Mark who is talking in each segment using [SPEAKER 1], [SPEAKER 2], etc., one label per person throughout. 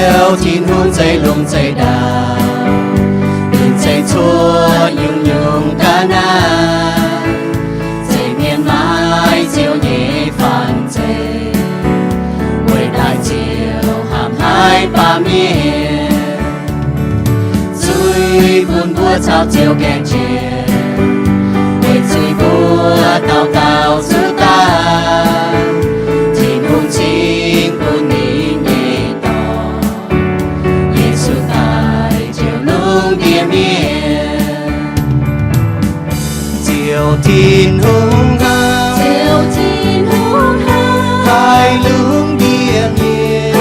[SPEAKER 1] chiều Tin-Hungh dây lung dây đào nhìn dây chua nhung nhung ca na dây miền mãi chiều nhẹ phản dây quê đại chiều hàm hai ba miền vui buồn bua chào chiều kèn chiều quê vui bua tao tao giữ ta Tin-Hungh chính buồn ní nhẹ tỏ Yesu tại chiều lung địa miền chiều Tin-Hungh hai lung địa miền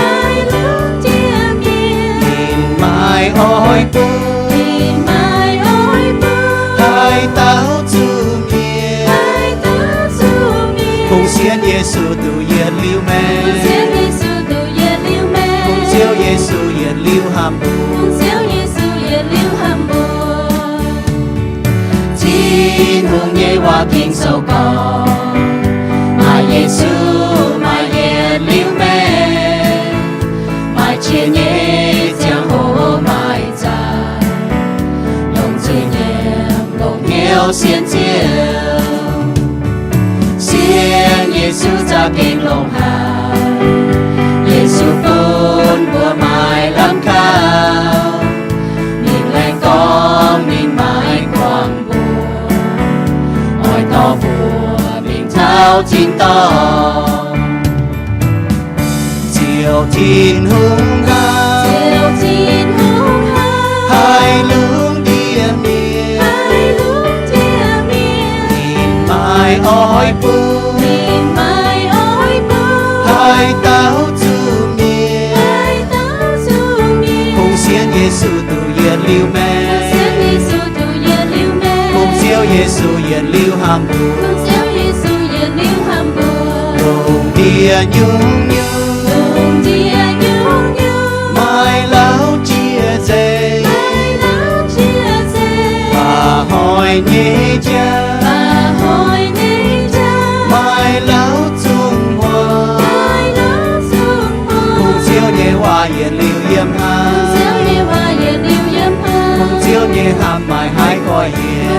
[SPEAKER 1] nhìn mai oi bơ hai táo chu miền cùng xiên Yesu tu yên liu mẹ cùng chiều Yesu yên liu hàm Tin-Hungh nhảy qua Ging-Sou caux Maaih Yesu Maaih yên liu mẹ Maaih chia nhẹ giang hồ Maaih dài lòng chữ nhẹm lòng nghèo xiên chiều xiên Yesu ra kinh lòng hài Yesu phun bùa Maaih làm khao nhìn lên con nhìn Maaih quang bùa ôi to bùa mình thao chín to chiều Tin-Hungh hai lung địa miền nhìn mai oi bơ hai táo chu miền cùng xiên Yesu tu yên liu mẹ cùng chiều Yesu yên liu hàm bùa cùng địa nhung nhung mai lão chia dây bà hỏi nhé cha mai lão trung hoa cùng chiều nhé hoa yên liu yiem ha cùng chiều nhé hàm mai hai coi hiền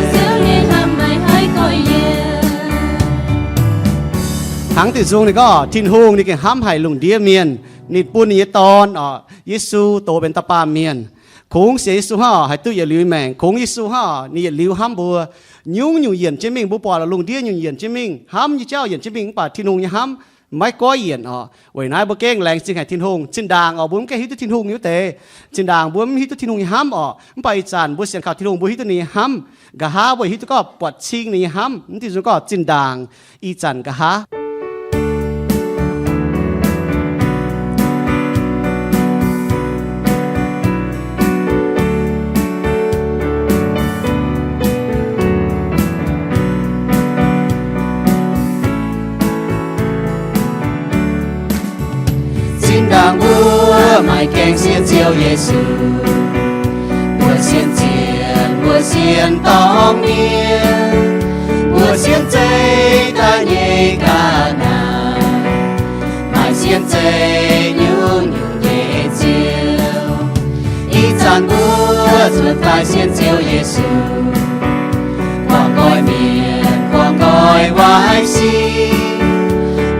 [SPEAKER 1] tháng từ dung này có Tin-Hunghนี่ก็ห้ามให้ลุงเดียเมียนนี่ปุ่นนี่ตอนYesuโตเป็นตาปาเมียนคงเสียYesuฮะให้ตู้อย่าลืมแม่งคงYesuฮะนี่อย่าลืมห้ามบัวยุ่งอยู่เย็นเจมิงบัวปอละลุงเดียอยู่เย็นเจมิงห้ามยี่เจ้าเย็นเจมิงป่าTin-Hunghนี่ห้ามไม่ก้อยเย็นไว้นายบัวเก่งแรงจริงให้Tin-Hunghจินด่างบุ้มแค่ฮิตTin-Hunghนิ้วเตะจินด่างบุ้มฮิตTin-Hunghนี่ห้ามไปจานบัวเสียงข่าวTin-Hunghบัวฮิตนี่ห้ามกะฮาบัวฮิตก็ปวดชิงนี่ห้ามนี่ที่สุดก็จินด่างอีจันกะฮาĐang búa mai keng xiên chiều Yesu búa xiên tóm miên búa xiên dây ta nhẹ ca na mai xiên dây nhung nhung nhẹ chiều ý chăn búa ruột tai xiên chiều Yesu quang coi miền quang coi vai si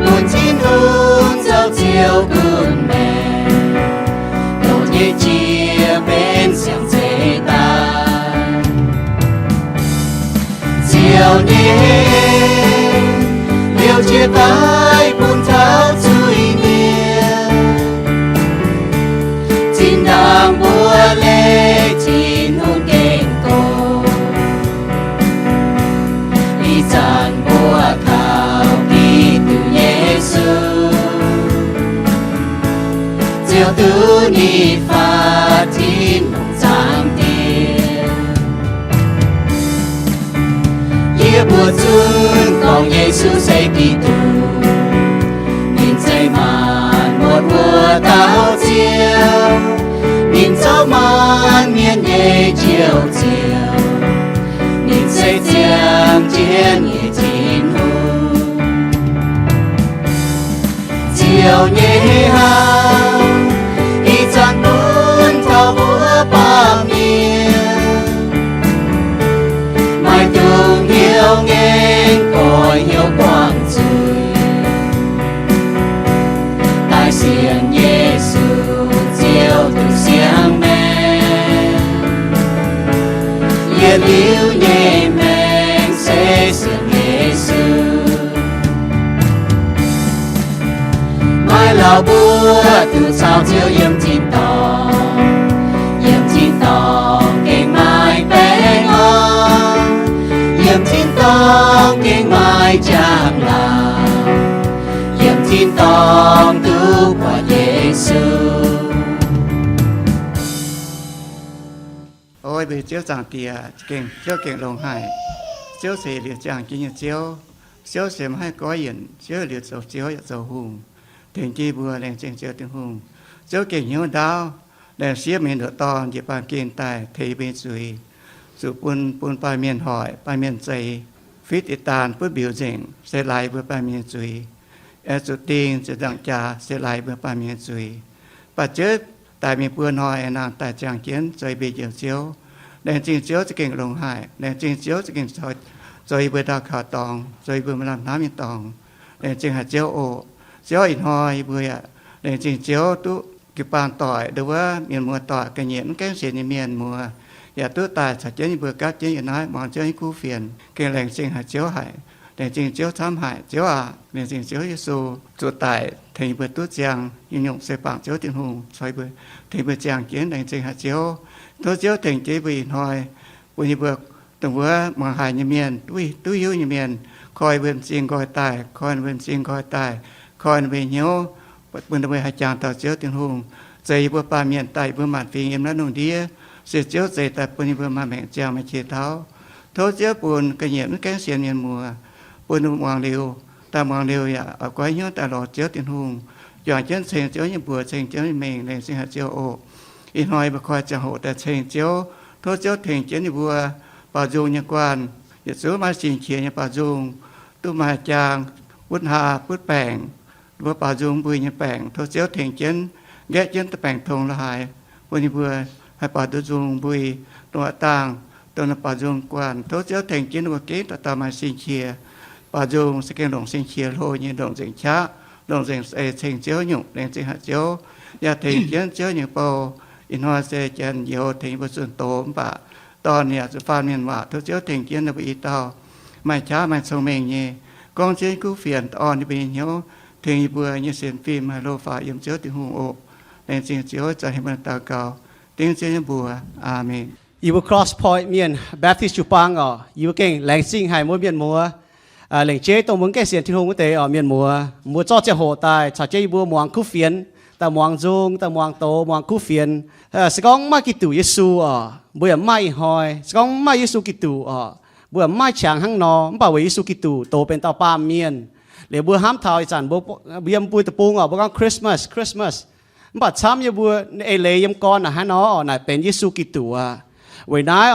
[SPEAKER 1] buồn Tin-Hungh dạo chiều buồn mẹ đầu nhẹ chia bên xiang dây ta chiều nhẹ liều chia tay buồn tháo chui miền Tin đang búa lê Tin-Hungh keng cô đi dàn búa khao đi từ Yesu chiều tứ ni pha Tin-Hungh giang tiền ia bùa chun còn Yesu xây kỳ tù nhìn xây màn một mùa tao chiều nhìn dấu man miền nhẹ chiều chiều nhìn xây chiang chiến nhẹ Tin-Hungh chiều nhẹ hao ý chăn
[SPEAKER 2] 老母都操招yiem chín tòng yiem chín tòng kinh mai bé ngon yiem chín tòng kinh mai chẳng là yiem chín tòng tu của Yesu.
[SPEAKER 3] Ôi bị chiếu chẳng kìa chiếu lòng hải chiếu sẽ liệt chẳng kìa chiếu xem hai có yên chiếu liệt dầu hùngถึงจีบัวแรงเจียงเจียวถึงหงเจ้าเก่งหิวดาวแรงเสียเมียนตอนจีบางเกณฑ์ตายเทเบสุยสุปุนปลายเมียนหอยปลายเมียนใจฟิตอิตานเพื่อบิวเจงเสลายเพื่อปลายเมียนจุยสุดติงจะดังจ่าเสลายเพื่อปลายเมียนจุยปัจเจกตายมีปืนหอยนางตายจางเกียนใจเบียเจียวแรงจริงเจียวจะเก่งลงหายแรงจริงเจียวจะเก่งใจเบื่อดาวขาตองใจเบื่อมาลำน้ำมีตองแรงจริงหาเจียวโอเจ้าอินหอยเบื่อในจริงเจ้าตุกิปานต่อยหรือว่าเมียนมัวต่อยกันเหยียนแก้เสียในเมียนมัวอย่าตุตายสัจเจนเบื่อกัดเจนอย่างน้อยมองเจ้าให้คู่เฟียนเก่งแรงจริงหาเจ้าหายแต่จริงเจ้าทำหายเจ้าเมียนจริงเจ้าเยซูจุดตายถึงเบื่อตุเจียงยิ่งยงเสปางเจ้าติงหงซอยเบื่อถึงเบื่อเจียงเกียนแรงจริงหาเจ้าตัวเจ้าถึงเจ้าเบื่ออินหอยปุญญเบื่อตัวเบื่อมองหายในเมียนตุ้ยยิ้วในเมียนคอยเบื่อจริงคอยตายคอยเบื่อจริงคอยตายคอยเวียนเหี้ยวปืนตะเวนหายจางต่อเจ้าติงหงใจบัวปลาเมียนไตบัวหมัดฟีเอ็มและนุ่งเดียเสียเจ้าใจแต่ปืนบัวมาแบ่งเจ้าไม่เชี่ยเท้าโทษเจ้าปูนกระเหยียบแก้เสียนเมียนมัวปูนมองเร็วตามองเร็วอย่าเอาไว้เหี้ยวตลอดเจ้าติงหงอย่างเช่นเสียงเจ้าอย่างบัวเสียงเจ้าเมงแรงเสียงเจ้าโออีหอยบัวคอยจะโหแต่เสียงเจ้าโทษเจ้าถึงเจ้าบัวป่าจูงยังกวนอย่าซื้อมาสิงเขียนอย่างป่าจูงตู้มาจางวุฒหาพุทธแปงบัวป่าจูงบุยยังแปงทศเจ้าเถียงเจนแกะเจนตะแปงทงละหายวันนี้บัวให้ป่าจูงบุยตัวต่างตัวป่าจูงกวนทศเจ้าเถียงเจนบัวเกตตามาสิงเชียป่าจูงสแกนหลงสิงเชียโลยังหลงสิงช้าหลงสิงเถียงเจ้าหยุ่งแรงสิงหาเจ้าอย่าเถียงเจนเจ้าหยุ่งเปาอินทร์เซเจนโยเถียงบัวส่วนโตมป่าตอนเนี่ยจะฟังเมียนว่าทศเจ้าเถียงเจนในปีเตาไม่ช้าไม่ทรงเมงเย่กองเชียนกู้เฟียนตอนนี้เป็นเหี้ยวถึงบัวยังเสียนฟิล์มโลฟ้ายังเจ้าติงหงโอแรงจริงเจ้าจะให้มันตาเก่าติ้งเจ้าบัวอาเมน
[SPEAKER 1] Iu CrossPointe Mien Baptist Jiu-Baang Iu king lãnh sinh hai mỗi miền mùa lãnh chế tông muốn cái xiên Tin-Hungh quốc tế ở miền mùa cho chế hồ tài chả chế bùa Muangx caux phiền ta Muangx Nzung ta Muangx Doz Muangx caux phiền sẽ có mai Kittu Yesu bùa mai hỏi sẽ có mai Yesu Kittu bùa mai chẳng hăng nó bảo với Yesu Kittu tổ bên tàu pa Mien để bùa hám thảo chẳng bùa biêm bùi tập bung bùa con Christmas bảo chăm như bùa EIX-LEIZ yếm con là hắn nó này bên Yesu Kittu vậy nãy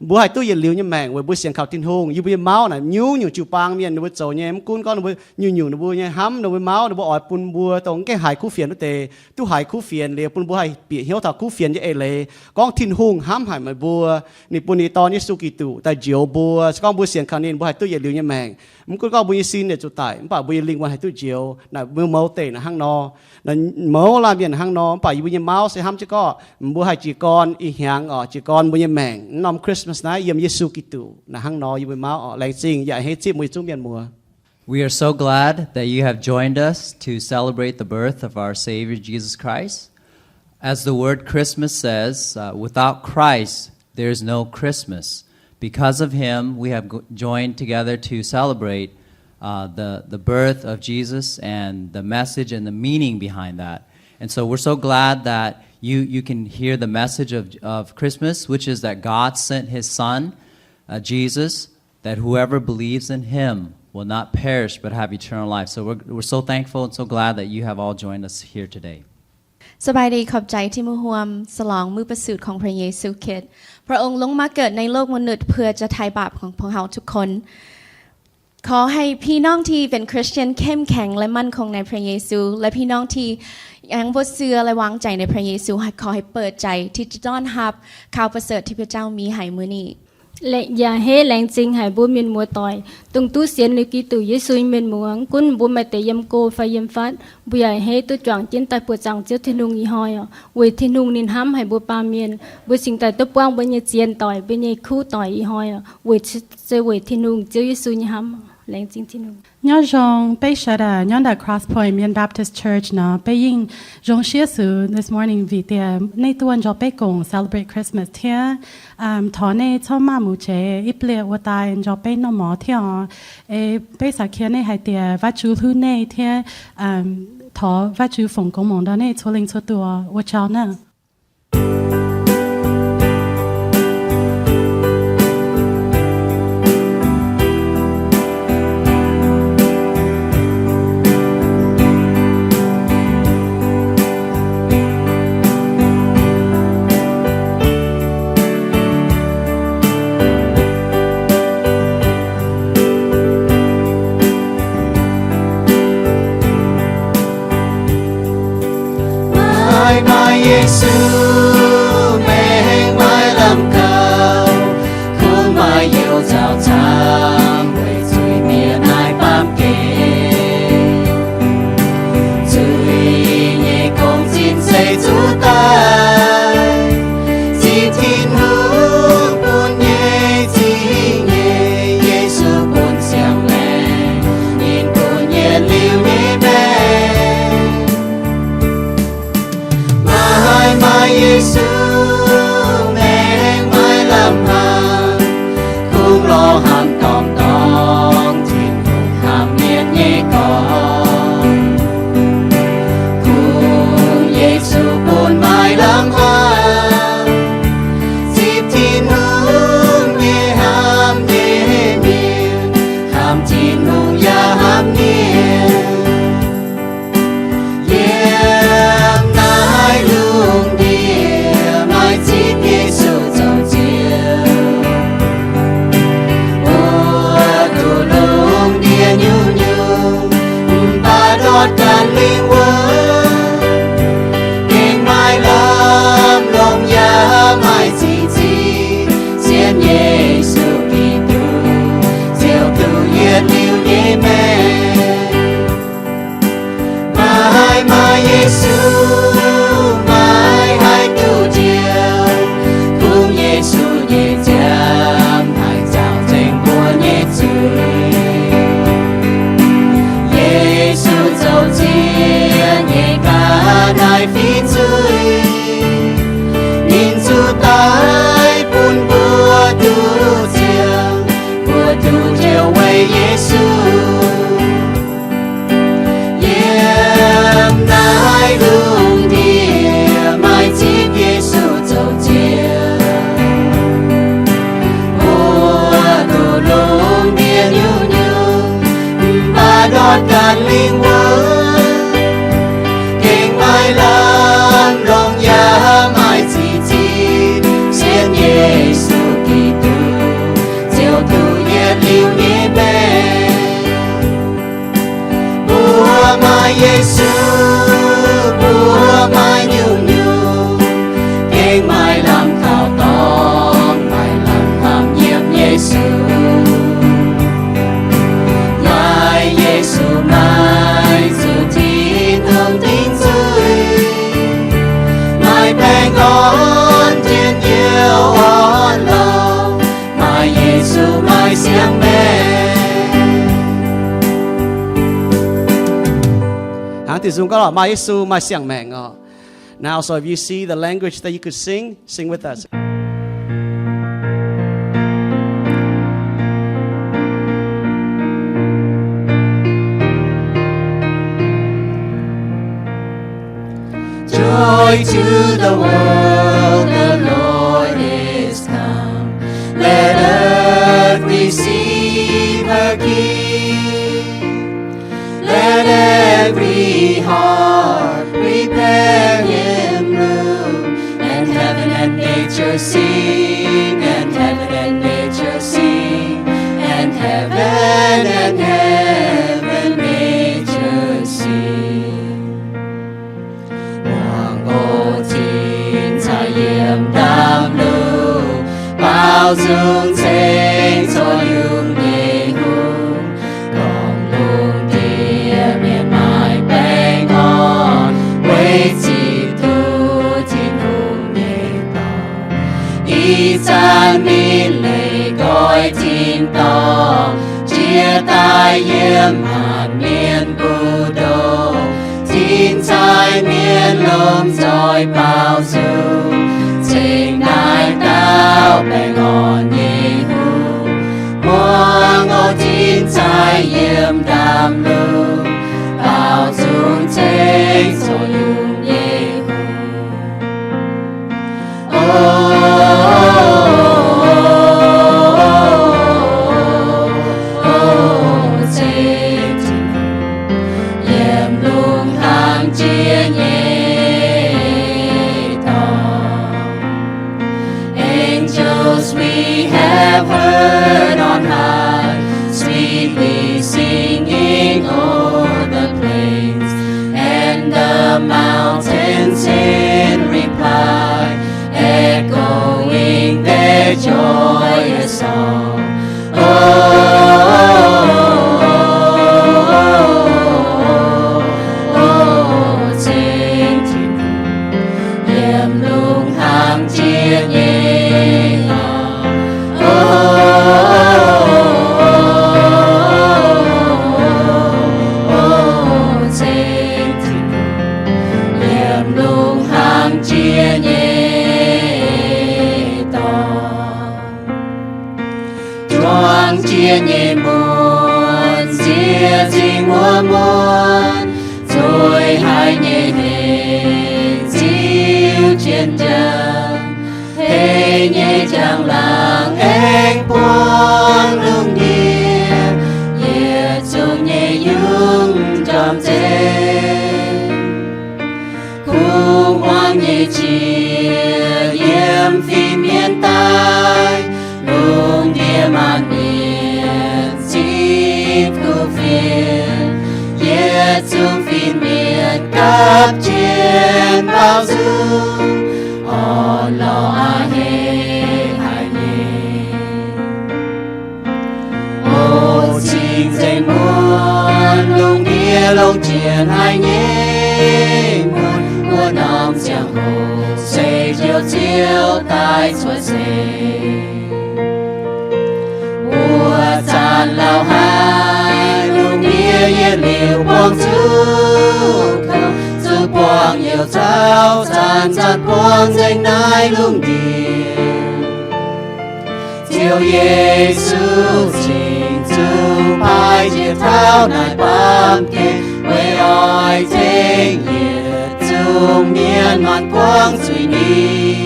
[SPEAKER 1] bữa hai tôi giờ liều như mèn vậy bữa xiên khảo Tin-Hungh như bữa máu này nhú Jiu-Baang Mien bữa trầu nhé em cún con bữa nhú bữa nhé hám bữa máu bữa ỏi pun bữa tông cái hải khu phiền nó tề tu hải khu phiền liền pun bữa hải bị hiếu thảo khu phiền như EIX-LEIZ con Tin-Hungh hám hải mà bữa nị pun nị to Yesu Kittu tại Jiu bữa con bữa xiên khảo nên bữa hai tôi giờ liều như mèn em cún con bữa xin để chủ tại bảo bữa liên quan hai tôi Jiu là bữa máu tề là hang no là máu làm biển hang no bảo bữa máu sẽ hám chứ có bữa hai chỉ con ý hàng chỉ con bữa mèn năm Christmas night yiem Yesu Kittu na hang no yui mau lãnh sinh ya hết chip mui chung miền mùa.
[SPEAKER 4] We are so glad that you have joined us to celebrate the birth of our Savior Jesus Christ. As the word Christmas says, without Christ there is no Christmas. Because of Him, we have joined together to celebrate the birth of Jesus and the message and the meaning behind that. And so we're so glad that you can hear the message of Christmas, which is that God sent His Son, Jesus, that whoever believes in Him will not perish but have eternal life. So we're so thankful and so glad that you have all joined us here today.
[SPEAKER 5] สบายดีขอบใจที่มาร่วมฉลองมื้อประสูติของพระเยซูคริสต์พระองค์ลงมาเกิดในโลกมนุษย์เพื่อจะไถ่บาปของพวกเราทุกคนขอให้พี่น้องที่เป็นคริสเตียนเข้มแข็งและมั่นคงในพระเยซูและพี่น้องที่ยังบ่เชื่อและวางใจในพระเยซูขอให้เปิดใจที่จะต้อนรับข่าวประเสริฐที่พระเจ้ามีให้มื้อนี้และอย่าให้แรงจริงให้บ่มีมัวต่อยตรงตู้เสียนในกิตูเยซูมีมัวกุนบ่มาแต่ยำโกไฟยำฟัดบ่อยากให้ตัวจางจินตายปวดจังเจ้าTin-HunghอีหอยเวTin-Hunghนินห้ำให้บ่ปาเมียนบ่สิ่งแต่ตัวป้องบ่ยเจียนต่อยบ่ยคู่ต่อยอีหอยเวเจเวTin-Hunghเจ้าเยซูนี่ห้ำ lên chính tin
[SPEAKER 6] nhớ rằng bây giờ đã nhớ đã CrossPointe Mien Baptist Church nó bây giờ trong sáng sớm this morning vì tiệm nay tuần cho bây cùng celebrate Christmas thế thọ này cho mà mua chế ít lệ ở tại cho bây nó mỏ thế bây giờ kia này hay tiệm vắt chú thứ này thế thọ vắt chú phòng công mong đó này cho linh choตัวở cháu nè
[SPEAKER 2] Yesu meng mai lam cầu khung mai yêu chào chang về suy miền ai bám kề suy nhẹ công chín xây chú tay chỉ Tin-Hungh buồn nhẹ chỉ nhẹ Yesu buồn xiang lệ nhìn buồn nhẹ liu nhẹ bé Yesu meng mai lam hàng khung lo hàng tòng tòng Tin-Hungh hàm miền nhẹ con khung Yesu buồn mai lam hàng dịp Tin-Hungh nhẹ hàm nhẹ miền hàm Tin-Hungh ya hàm miền yiem nai lung Yesu dấu chiều, ủa đủ lung địa nhung nhung, ba đót can linh quân, kinh mai lam lòng ya mai chi, ZIEN Yesu Kitô, diệu tu yết liu nhẹ mẹ, mai Yesu, mai hai tu chiều. Yesu nhẹ chạm hai chào danh của Yesu Yesu dấu chia nhẹ cả đại phi dưới nhìn su tai buồn bùa tu chiều quay Yesu yiem nai lung địa mai chip Yesu dấu chia lung địa nhung nhung ba đót can linh quân kinh mai lam lòng ya mai chi ZIEN Yesu Kitô diệu tu yết liu nhẹ bé bùa mai Yesu bùa mai nhung nhung kinh mai lam cao tòng mai lam hàm yiem Yesu Yesu mai sự Tin-Hungh tin dưới mai bèn on thiên yêu on lòng mai Yesu mai xiang mẹ
[SPEAKER 1] Hãng thì dùng có là mai Yesu mai xiang mẹ ngọ. Now, so if you see the language that you could sing with us.
[SPEAKER 2] Joy to the world, the Lord is come. Let earth receive her King. Let every heart prepare Him room. And heaven and nature sing, and heaven and nature sing, and heaven and nature sing. Yiem đam lưu bao dung thế cho yung nhẹ hùng còn lung địa miền mai bay ngon quay chỉ tu Tin-Hungh nhẹ tao tai yiem hàn miên bu đô tin trái miên lôm rồi bao du trình đại tao bè ngọn nhị hu muang ngô tin trái yiem đam lu bao dung trình rồi Iu-Mienh Angels we have heard on high, sweetly singing o'er the plains and the mountains in reply, echoing their joyous song. Chia nhẹ muôn, chia dinh mua muôn, rồi hai nhẹ hình diêu trên chân, thế nhẹ chẳng làng anh buông lung địa, Yesu nhẹ dung tròn trên, khung hoang nhẹ chia yiem phi miền tai, lung địa mạn Yesu phiên miền cấp trên bao dung on lo a hê hai nhê ô trình dây muôn lung địa lông triển hai nhê muôn nòng giang hồ xây chiều chiều tai xuôi xây mùa tràn lao hai lung địa yên liều quang chú quang nhiều trao tràn quang danh nai lung địa chiều Yesu trình chú pai chia thao nai bám kê quê oi thanh nhiệt chung miên màn quang suy ni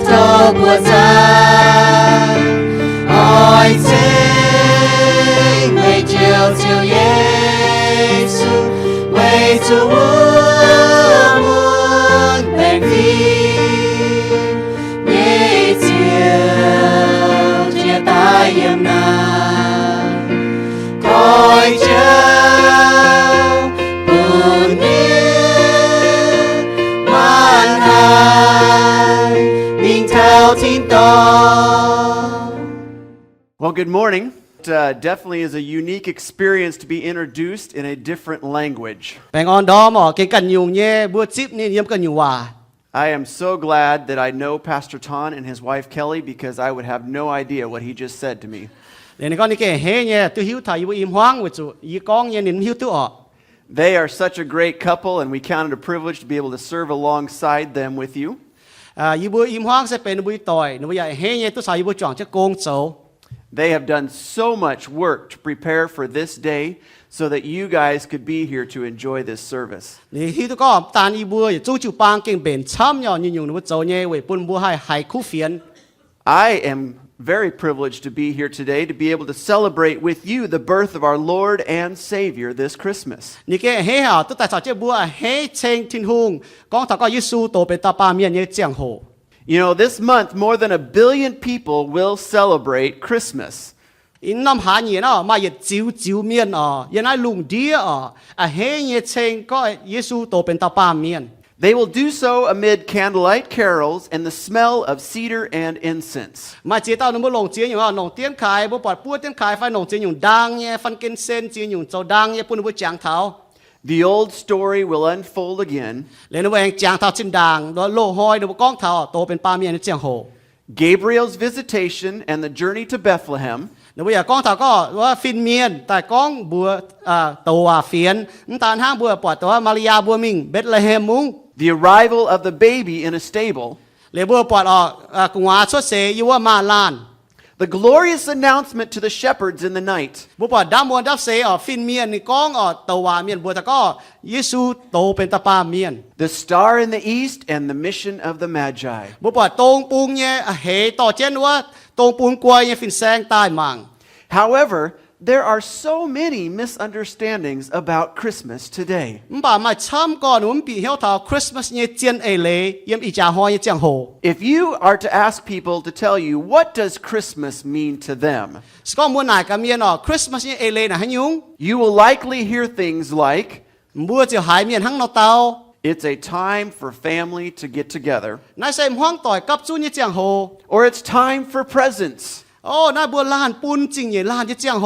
[SPEAKER 2] cho bùa ra oi thanh mây chiều chiều Yesu quay chú muôn bèn phi nhẹ chiều chia tay yếm nàng coi trao buồn miên man hai mình theo tin to.
[SPEAKER 7] Well, good morning. It definitely is a unique experience to be introduced in a different language.
[SPEAKER 1] Bèn on đó mà cái cần dùng nhé bữa chip nên yếm cần dùng hòa.
[SPEAKER 7] I am so glad that I know Pastor Ton and his wife Kelly because I would have no idea what he just said to me.
[SPEAKER 1] Để này con đi kể hết nhé, tôi hiếu thầy với im hoang với chú, ý con nhé nên hiếu tôi ọ.
[SPEAKER 7] They are such a great couple, and we count it a privilege to be able to serve alongside them with you.
[SPEAKER 1] Ý bữa im hoang sẽเป็นbữa tỏi, nếu vậy hết nhé tôi sai bữa chọn chắc con cháu.
[SPEAKER 7] They have done so much work to prepare for this day so that you guys could be here to enjoy this service.
[SPEAKER 1] Nếu hiếu tôi có tàn ý bữa, chú Jiu-Baang kinh bền chăm nhau như nhung nếu cháu nhé, với bún bữa hai khu phiền.
[SPEAKER 7] I am very privileged to be here today to be able to celebrate with you the birth of our Lord and Savior this Christmas.
[SPEAKER 1] Ní cái hết hả, tôi tại sao chế bữa hết trên Tin-Hungh, con thằng có Yesu tổ bên ta ba Mien như giang hồ.
[SPEAKER 7] You know, this month more than 1 billion people will celebrate Christmas.
[SPEAKER 1] In năm hạ nhiệt nó mà yết chiếu miền yên ai lùng đĩa hết nhiệt trên có Yesu tổ bên ta ba Mien.
[SPEAKER 7] They will do so amid candlelight carols and the smell of cedar and incense.
[SPEAKER 1] Mà chế tao nó muốn lồng chiến những nồng tiếng khai bố bọt búa tiếng khai phải nồng chiến những đăng nhé phân kinh sen chiến những châu đăng nhé bún búa chàng tháo.
[SPEAKER 7] The old story will unfold again.
[SPEAKER 1] Lên nó về chàng tháo trên đàng đó lô hoi nó con tháo tổ bên ba Mien nó chàng hồ.
[SPEAKER 7] Gabriel's visitation and the journey to Bethlehem,
[SPEAKER 1] nếu bây giờ con thảo cóว่าฟินเมียนแต่ก้องบัวตัวเฟียนตานห้างบัวปอดตัวมาริยาบัวมิงเบธเลเฮมมุง
[SPEAKER 7] the arrival of the baby in a stable,
[SPEAKER 1] เลยบัวปอดออกกงวาชดเสยว่ามาลาน
[SPEAKER 7] the glorious announcement to the shepherds in the night,
[SPEAKER 1] บัวปอดดำบัวดับเสยฟินเมียนนี่ก้องตัวเมียนบัวตะก็เยซูโตเป็นตาปาเมียน
[SPEAKER 7] the star in the east, and the mission of the Magi.
[SPEAKER 1] บัวปอดตรงปุงเนี่ยเหต่อเจนว่าตรงปุงกวยเนี่ยฟินแซงใต้มัง
[SPEAKER 7] However, there are so many misunderstandings about Christmas today.
[SPEAKER 1] บ่ามาช้ำก่อนผมปีเฮียวเท่าคริสต์มาสเนี่ยเจียนเอเลยเยี่ยมอีจ่าฮอยเจียงโฮ
[SPEAKER 7] If you are to ask people to tell you what does Christmas mean to them,
[SPEAKER 1] สก็มัวหน่ายกับเมียนคริสต์มาสเนี่ยเอเลยนะฮะยุง
[SPEAKER 7] you will likely hear things like,
[SPEAKER 1] บัวจะหายเมียนทั้งนอเตา
[SPEAKER 7] it's a time for family to get together,
[SPEAKER 1] นายใส่ห้องต่อยกับจู้เนี่ยเจียงโฮ
[SPEAKER 7] or it's time for presents,
[SPEAKER 1] โอ้นายบัวลานปุนจริงเนี่ยลานเนี่ยเจียงโฮ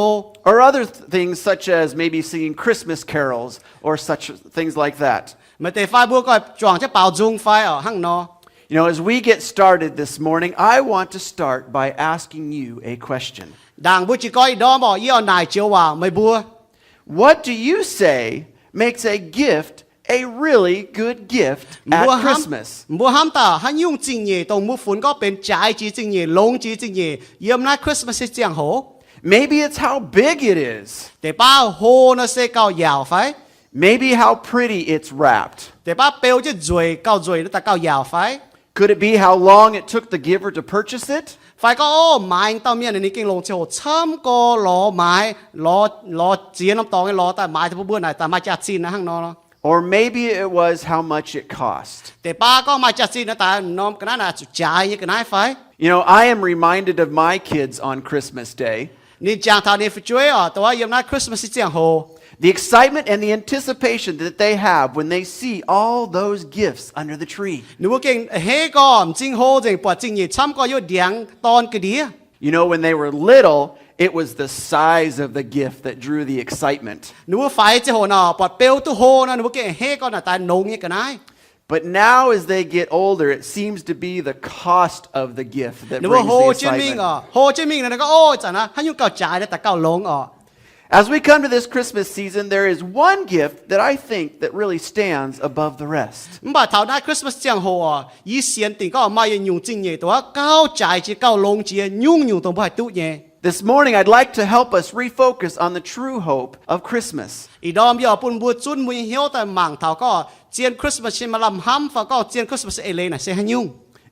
[SPEAKER 7] or other things such as maybe singing Christmas carols or such things like that.
[SPEAKER 1] มาแต่ไฟบัวก็จ่วงจะเป่าจุงไฟห้างนอ
[SPEAKER 7] You know, as we get started this morning, I want to start by asking you a question.
[SPEAKER 1] ด่างบัวจิก้อยดอมบอกยี่เอานายเจียวว่าไม่บัว
[SPEAKER 7] What do you say makes a gift a really good gift
[SPEAKER 1] บัว
[SPEAKER 7] at
[SPEAKER 1] ห้าม
[SPEAKER 7] Christmas?
[SPEAKER 1] บัวห้ามตาฮันยุ่งจริงเนี่ยตรงมุฝนก็เป็นจ่ายจีจริงเนี่ยลงจีจริงเนี่ยเยี่ยมนะคริสต์มาสเจียงโฮ
[SPEAKER 7] Maybe it's how big it is.
[SPEAKER 1] แต่ป้าโฮนะเซเก้ายาวไฟ
[SPEAKER 7] Maybe how pretty it's wrapped.
[SPEAKER 1] แต่ป้าเปลจะจวยเก้าจวยแต่เก้ายาวไฟ
[SPEAKER 7] Could it be how long it took the giver to purchase it?
[SPEAKER 1] ไฟก็โอ้ไม้เต้าเมียนในนี้กิ่งลงเชียวช้ำก็ล้อไม้ล้อเจียน้ำตองให้ล้อแต่ไม้ที่พวกเบื่อไหนแต่ไม้จัดซีนนะห้างนอเนาะ
[SPEAKER 7] Or maybe it was how much it cost.
[SPEAKER 1] แต่ป้าก็มาจัดซีนนะแต่น้องกันน่ะจุจ่ายยังกันน่ะไฟ
[SPEAKER 7] You know, I am reminded of my kids on Christmas Day.
[SPEAKER 1] นี่จางทางนี้ฟิช่วยแต่ว่ายังน่าคริสต์มาสเจียงโฮ
[SPEAKER 7] The excitement and the anticipation that they have when they see all those gifts under the tree.
[SPEAKER 1] หนูว่าเก่งเฮ้ก็จริงโฮจริงปวดจริงยี่ช้ำก็ยดเดียงตอนกระเดีย
[SPEAKER 7] You know, when they were little, it was the size of the gift that drew the excitement.
[SPEAKER 1] หนูว่าไฟจะโหน่ะปวดเปลวตุโฮนะหนูว่าเก่งเฮ้ก็น่ะแต่นงยังกันน่ะ
[SPEAKER 7] But now as they get older, it seems to be the cost of the gift that
[SPEAKER 1] หนูว่า
[SPEAKER 7] brings
[SPEAKER 1] โฮ
[SPEAKER 7] the
[SPEAKER 1] จินมิง
[SPEAKER 7] excitement.
[SPEAKER 1] โฮจินมิงนะก็โอ้จ้ะนะให้ยุ่งเก่าจ่ายแต่เก่าลง
[SPEAKER 7] As we come to this Christmas season, there is one gift that I think that really stands above the rest.
[SPEAKER 1] บ่าเท่าได้คริสต์มาสเจียงโฮยี่เสียนติงก็มายังยุ่งจริงยี่ตัวเก้าจ่ายจีเก้าลงจียุ่งยุ่งตรงบ่ายตุ้ยี่
[SPEAKER 7] This morning, I'd like to help us refocus on the true hope of Christmas.
[SPEAKER 1] อีดอมยอปุ่นบัวจุนมุยเหี่ยวแต่หมั่งเท่าก็เจียนคริสต์มาสชิมาลำห้ำฝาก็เจียนคริสต์มาสเอเลน่ะเสียหันยุ่ง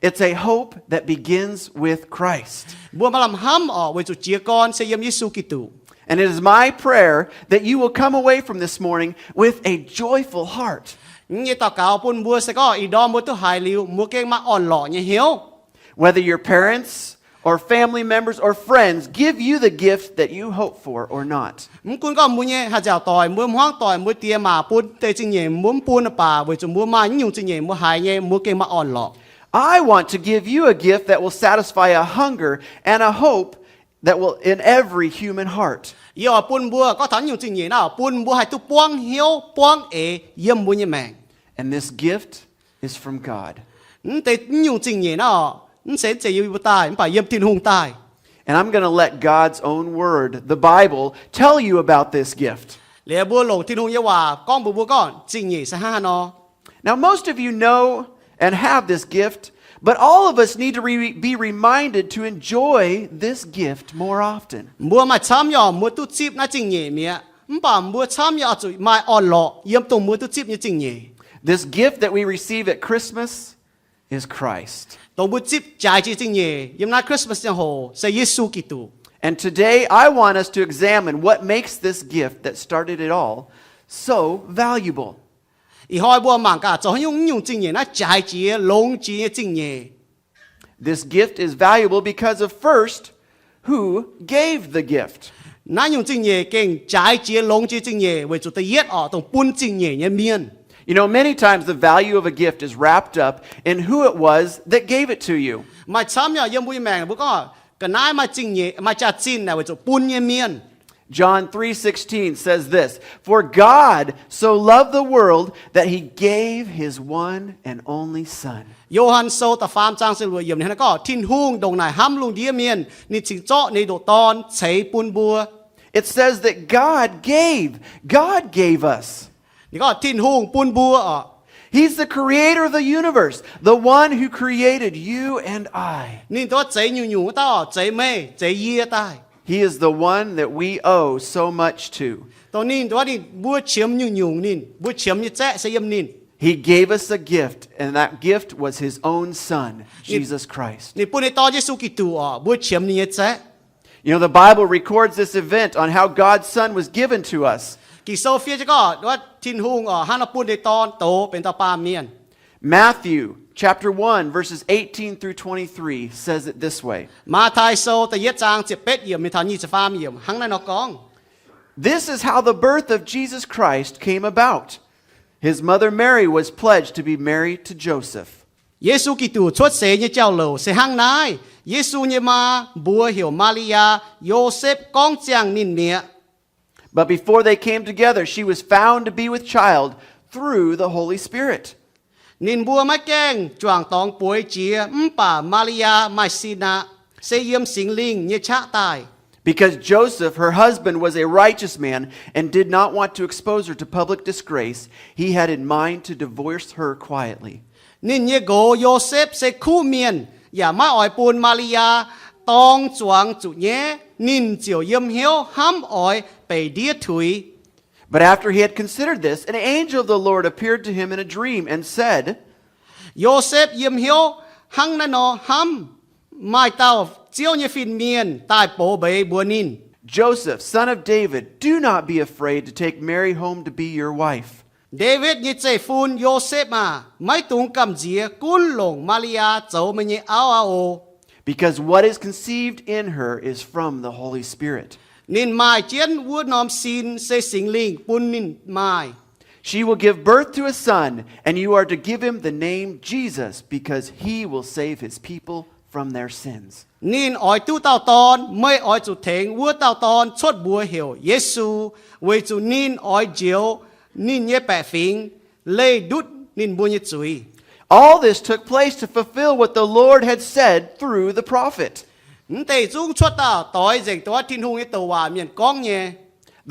[SPEAKER 7] It's a hope that begins with Christ.
[SPEAKER 1] บัวมาลำห้ำไว้จุเจียกอนเสียมยิสุกิตู
[SPEAKER 7] And it is my prayer that you will come away from this morning with a joyful heart.
[SPEAKER 1] นี่ต่อเก่าปุ่นบัวเสก็อีดอมบัวตุหายลิวมัวเก่งมาอ่อนหล่อเนี่ยเหี่ยว
[SPEAKER 7] Whether your parents or family members or friends give you the gift that you hope for or not.
[SPEAKER 1] มึงคุณก็มุเนี่ยหาเจ้าต่อยมัวห้องต่อยมัวเตียมาปุ่นเตจริงเนี่ยมัวปูนป่าไว้จุมัวมายุ่งจริงเนี่ยมัวหายเนี่ยมัวเก่งมาอ่อนหล่อ
[SPEAKER 7] I want to give you a gift that will satisfy a hunger and a hope that will in every human heart.
[SPEAKER 1] ยอปุ่นบัวก็ทันยุ่งจริงเนี่ยนะปุ่นบัวให้ตุป้วงเหี่ยวป้วงเเยี่ยมบุญเนี่ยแมง
[SPEAKER 7] And this gift is from God.
[SPEAKER 1] แต่ยุ่งจริงเนี่ยนะเสียใจอยู่ใต้ป่าเยี่ยมทิ้นหงใต้
[SPEAKER 7] And I'm going to let God's own word, the Bible, tell you about this gift.
[SPEAKER 1] เหลียบัวหลงทิ้นหงเยาว่าก้องบัวก้อนจริงเนี่ยสหานอ
[SPEAKER 7] Now, most of you know and have this gift, but all of us need to be reminded to enjoy this gift more often.
[SPEAKER 1] บัวมาช้ำยอมบัวตุจิบนะจริงเนี่ยเมียป่าบัวช้ำยอจุมาอ่อนหล่อเยี่ยมตรงบัวตุจิบเนี่ยจริงเนี่ย
[SPEAKER 7] This gift that we receive at Christmas is Christ.
[SPEAKER 1] ตรงบัวจิบจ่ายจริงเนี่ยเยี่ยมนะคริสต์มาสยังโหใส่เยซูกิตู
[SPEAKER 7] And today I want us to examine what makes this gift that started it all so valuable.
[SPEAKER 1] อีหอยบัวหมางกะจะให้ยุ่งจริงเนี่ยนะจ่ายจีลงจีจริงเนี่ย
[SPEAKER 7] This gift is valuable because of first who gave the gift.
[SPEAKER 1] นั่นยุ่งจริงเนี่ยเก่งจ่ายจีลงจีจริงเนี่ยไว้จุดตะเย็ดตรงปุ้นจริงเนี่ยเมียน
[SPEAKER 7] You know, many times the value of a gift is wrapped up in who it was that gave it to you.
[SPEAKER 1] มาช้ำยอเยี่ยมบุญแมงบุก็กันนายมาจริงเนี่ยมาจัดจินนะไว้จุดปุ้นเนี่ยเมียน
[SPEAKER 7] John 3:16 says this, "For God so loved the world that he gave his one and only son."
[SPEAKER 1] 約翰數特3章4節呢個天空同埋冚龍啲面，你請咗你度當齊半步。
[SPEAKER 7] It says that God gave us.
[SPEAKER 1] 你個天空半步啊！
[SPEAKER 7] He's the creator of the universe, the one who created you and I.
[SPEAKER 1] 你多齊牛到齊咩齊嘢帶。
[SPEAKER 7] He is the one that we owe so much to.
[SPEAKER 1] 當你多你不簽牛你不簽一隻係陰你。
[SPEAKER 7] He gave us a gift, and that gift was his own son, Jesus Christ.
[SPEAKER 1] 你不你多耶穌基督啊，不簽你一隻。
[SPEAKER 7] You know, the Bible records this event on how God's son was given to us.
[SPEAKER 1] 其實phía這個ว่า天空啊，喺那不你當到เป็นตาปา面。
[SPEAKER 7] Matthew chapter 1, verses 18 through 23 says it this way.
[SPEAKER 1] 馬太數第1章18頁咪頭23頁，喺那講。
[SPEAKER 7] This is how the birth of Jesus Christ came about. His mother Mary was pledged to be married to Joseph.
[SPEAKER 1] 耶穌基督出世嘅朝路是行來，耶穌嘅媽不曉瑪利亞，約瑟剛將您滅。
[SPEAKER 7] But before they came together, she was found to be with child through the Holy Spirit.
[SPEAKER 1] 您不ไม่แกล้งจวงตองป่วยเจียป่ามาริยาไม่สินะเสียเยี่ยมสิงลิงเนี่ยชะตาย
[SPEAKER 7] Because Joseph, her husband, was a righteous man and did not want to expose her to public disgrace, he had in mind to divorce her quietly.
[SPEAKER 1] นินเยโกโยเซฟเซคู่เมียนอย่ามาอ่อยปูนมาริยาตองจวงจุเยนินเจียวเยี่ยมเหี้ยวห้ามอ่อยไปเดียถุย
[SPEAKER 7] But after he had considered this, an angel of the Lord appeared to him in a dream and said,
[SPEAKER 1] โยเซฟเยี่ยมเหี้ยวหังนั่นอห้ามไม่เต้าเจียวเยฟินเมียนตายโปเบยบัวนิน
[SPEAKER 7] Joseph, son of David, do not be afraid to take Mary home to be your wife.
[SPEAKER 1] เดวิดเนี่ยใจฟูนโยเซฟมาไม่ตุงกำเจียกุนหลงมาริยาเจ้ามันเนี่ยเอา
[SPEAKER 7] Because what is conceived in her is from the Holy Spirit.
[SPEAKER 1] นินไม่เจียนวูดนอมซินเซสิงลิงปุนนินไม่
[SPEAKER 7] She will give birth to a son, and you are to give him the name Jesus, because he will save his people from their sins.
[SPEAKER 1] นินอ่อยตู้เต้าตอนไม่อ่อยจุเถงวัวเต้าตอนชดบัวเหี่ยวเยซูเวจูนินอ่อยเจียวนินเย่แปะฟิงเลยดุดนินบัวเยจุย
[SPEAKER 7] All this took place to fulfill what the Lord had said through the prophet.
[SPEAKER 1] แต่จุงชดเต้าต่อยเจงตัวทินหงเยตัวว่าเมียนก้องเย่